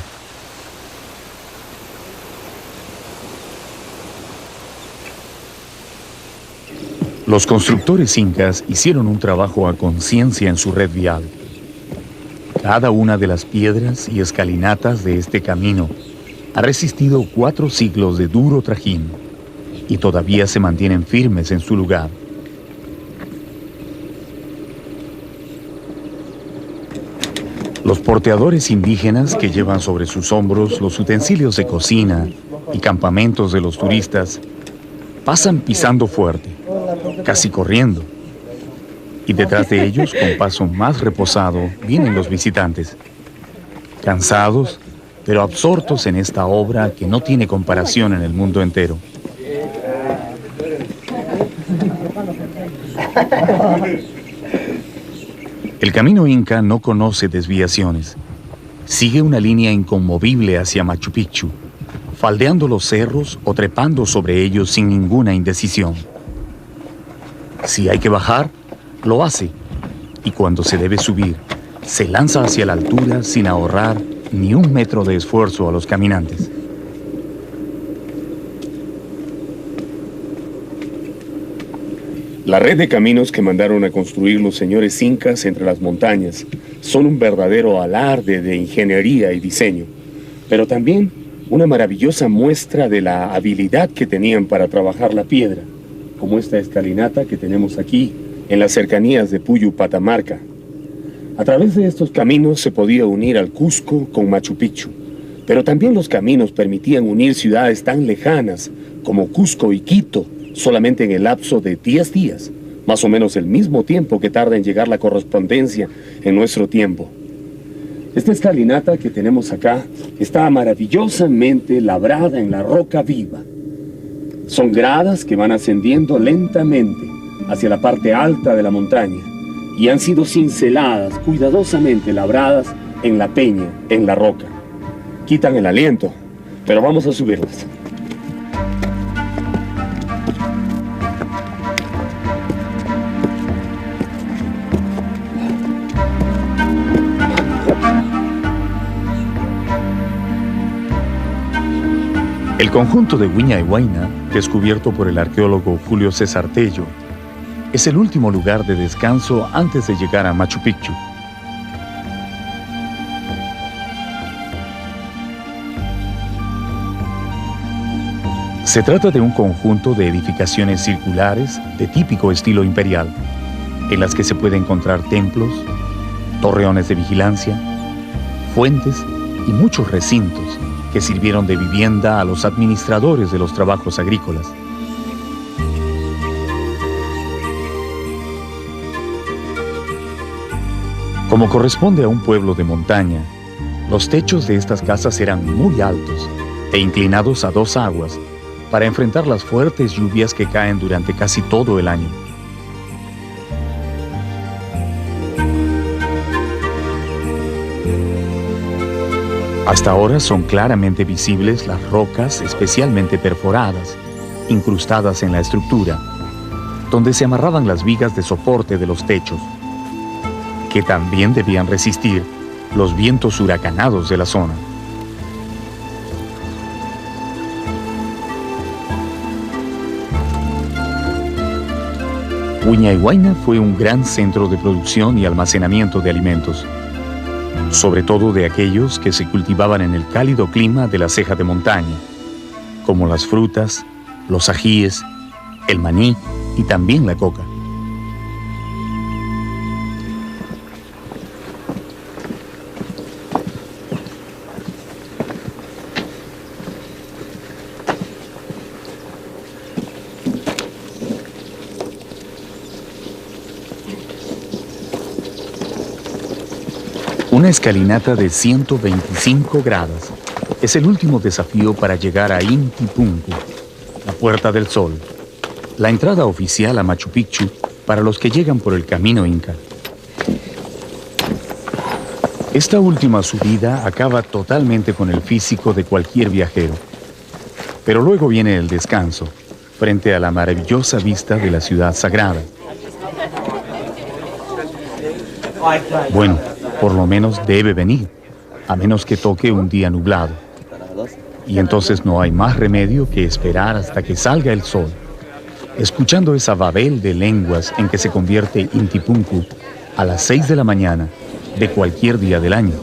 Los constructores incas hicieron un trabajo a conciencia en su red vial. Cada una de las piedras y escalinatas de este camino ha resistido 4 siglos de duro trajín y todavía se mantienen firmes en su lugar. Los porteadores indígenas que llevan sobre sus hombros los utensilios de cocina y campamentos de los turistas pasan pisando fuerte, casi corriendo, y detrás de ellos, con paso más reposado, vienen los visitantes, cansados, pero absortos en esta obra que no tiene comparación en el mundo entero. El camino inca no conoce desviaciones. Sigue una línea inconmovible hacia Machu Picchu, faldeando los cerros o trepando sobre ellos sin ninguna indecisión. Si hay que bajar, lo hace, y cuando se debe subir, se lanza hacia la altura sin ahorrar ni un metro de esfuerzo a los caminantes. La red de caminos que mandaron a construir los señores incas entre las montañas son un verdadero alarde de ingeniería y diseño, pero también una maravillosa muestra de la habilidad que tenían para trabajar la piedra, como esta escalinata que tenemos aquí en las cercanías de Puyu Patamarca. A través de estos caminos se podía unir al Cusco con Machu Picchu, pero también los caminos permitían unir ciudades tan lejanas como Cusco y Quito solamente en el lapso de 10 días, más o menos el mismo tiempo que tarda en llegar la correspondencia en nuestro tiempo. Esta escalinata que tenemos acá está maravillosamente labrada en la roca viva. Son gradas que van ascendiendo lentamente hacia la parte alta de la montaña y han sido cinceladas, cuidadosamente labradas en la peña, en la roca. Quitan el aliento, pero vamos a subirlas. El conjunto de Huña y Huayna, descubierto por el arqueólogo Julio César Tello, es el último lugar de descanso antes de llegar a Machu Picchu. Se trata de un conjunto de edificaciones circulares de típico estilo imperial, en las que se puede encontrar templos, torreones de vigilancia, fuentes y muchos recintos que sirvieron de vivienda a los administradores de los trabajos agrícolas. Como corresponde a un pueblo de montaña, los techos de estas casas eran muy altos e inclinados a dos aguas para enfrentar las fuertes lluvias que caen durante casi todo el año. Hasta ahora son claramente visibles las rocas especialmente perforadas, incrustadas en la estructura, donde se amarraban las vigas de soporte de los techos, que también debían resistir los vientos huracanados de la zona. Huña y Huayna fue un gran centro de producción y almacenamiento de alimentos, sobre todo de aquellos que se cultivaban en el cálido clima de la ceja de montaña, como las frutas, los ajíes, el maní y también la coca. Una escalinata de 125 grados es el último desafío para llegar a Intipunku, la Puerta del Sol, la entrada oficial a Machu Picchu para los que llegan por el camino inca. Esta última subida acaba totalmente con el físico de cualquier viajero, pero luego viene el descanso, frente a la maravillosa vista de la ciudad sagrada. Bueno, por lo menos debe venir, a menos que toque un día nublado. Y entonces no hay más remedio que esperar hasta que salga el sol, escuchando esa babel de lenguas en que se convierte Intipunku a las 6 de la mañana de cualquier día del año.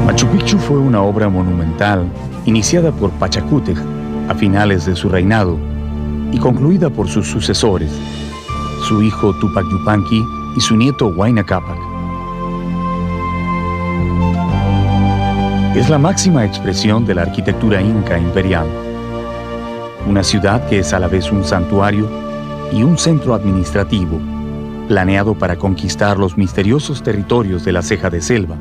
Machu Picchu fue una obra monumental iniciada por Pachacútec a finales de su reinado y concluida por sus sucesores, su hijo Tupac Yupanqui y su nieto Huayna Cápac. Es la máxima expresión de la arquitectura inca imperial, una ciudad que es a la vez un santuario y un centro administrativo, planeado para conquistar los misteriosos territorios de la ceja de selva.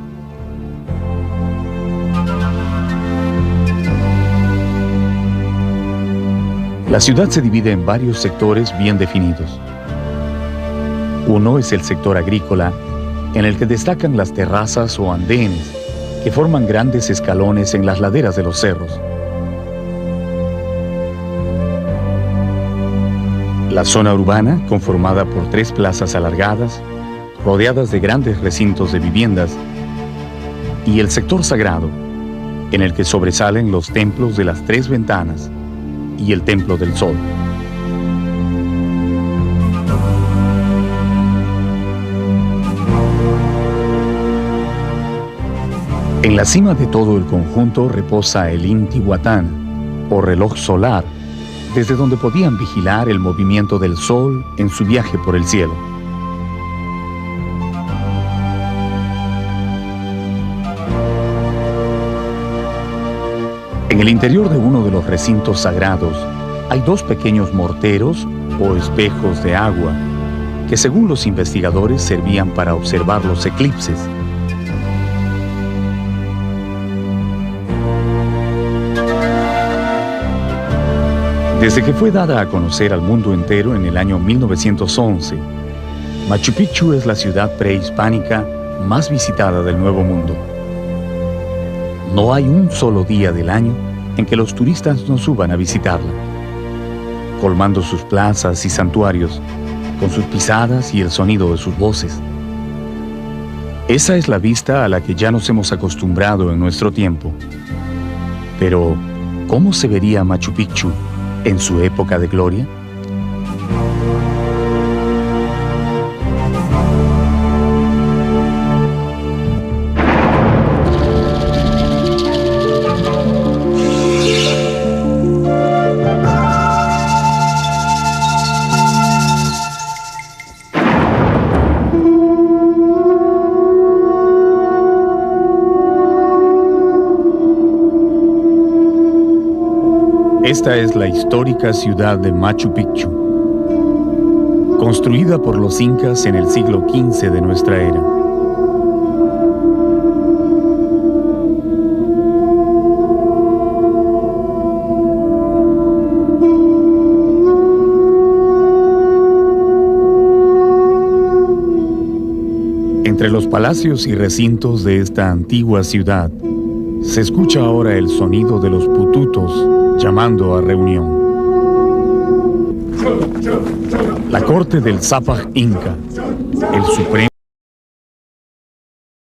La ciudad se divide en varios sectores bien definidos. Uno es el sector agrícola, en el que destacan las terrazas o andenes, que forman grandes escalones en las laderas de los cerros. La zona urbana, conformada por 3 plazas alargadas, rodeadas de grandes recintos de viviendas, y el sector sagrado, en el que sobresalen los templos de las 3 ventanas, y el Templo del Sol. En la cima de todo el conjunto reposa el Intihuatán, o reloj solar, desde donde podían vigilar el movimiento del Sol en su viaje por el cielo. En el interior de uno de los recintos sagrados hay 2 pequeños morteros o espejos de agua que, según los investigadores, servían para observar los eclipses. Desde que fue dada a conocer al mundo entero en el año 1911, Machu Picchu es la ciudad prehispánica más visitada del Nuevo Mundo. No hay un solo día del año en que los turistas no suban a visitarla. colmando sus plazas y santuarios con sus pisadas y el sonido de sus voces. Esa es la vista a la que ya nos hemos acostumbrado en nuestro tiempo. Pero, ¿cómo se vería Machu Picchu en su época de gloria? Esta es la histórica ciudad de Machu Picchu, construida por los incas en el siglo XV de nuestra era. Entre los palacios y recintos de esta antigua ciudad, se escucha ahora el sonido de los pututos llamando a reunión. La corte del Zapaj Inca, el supremo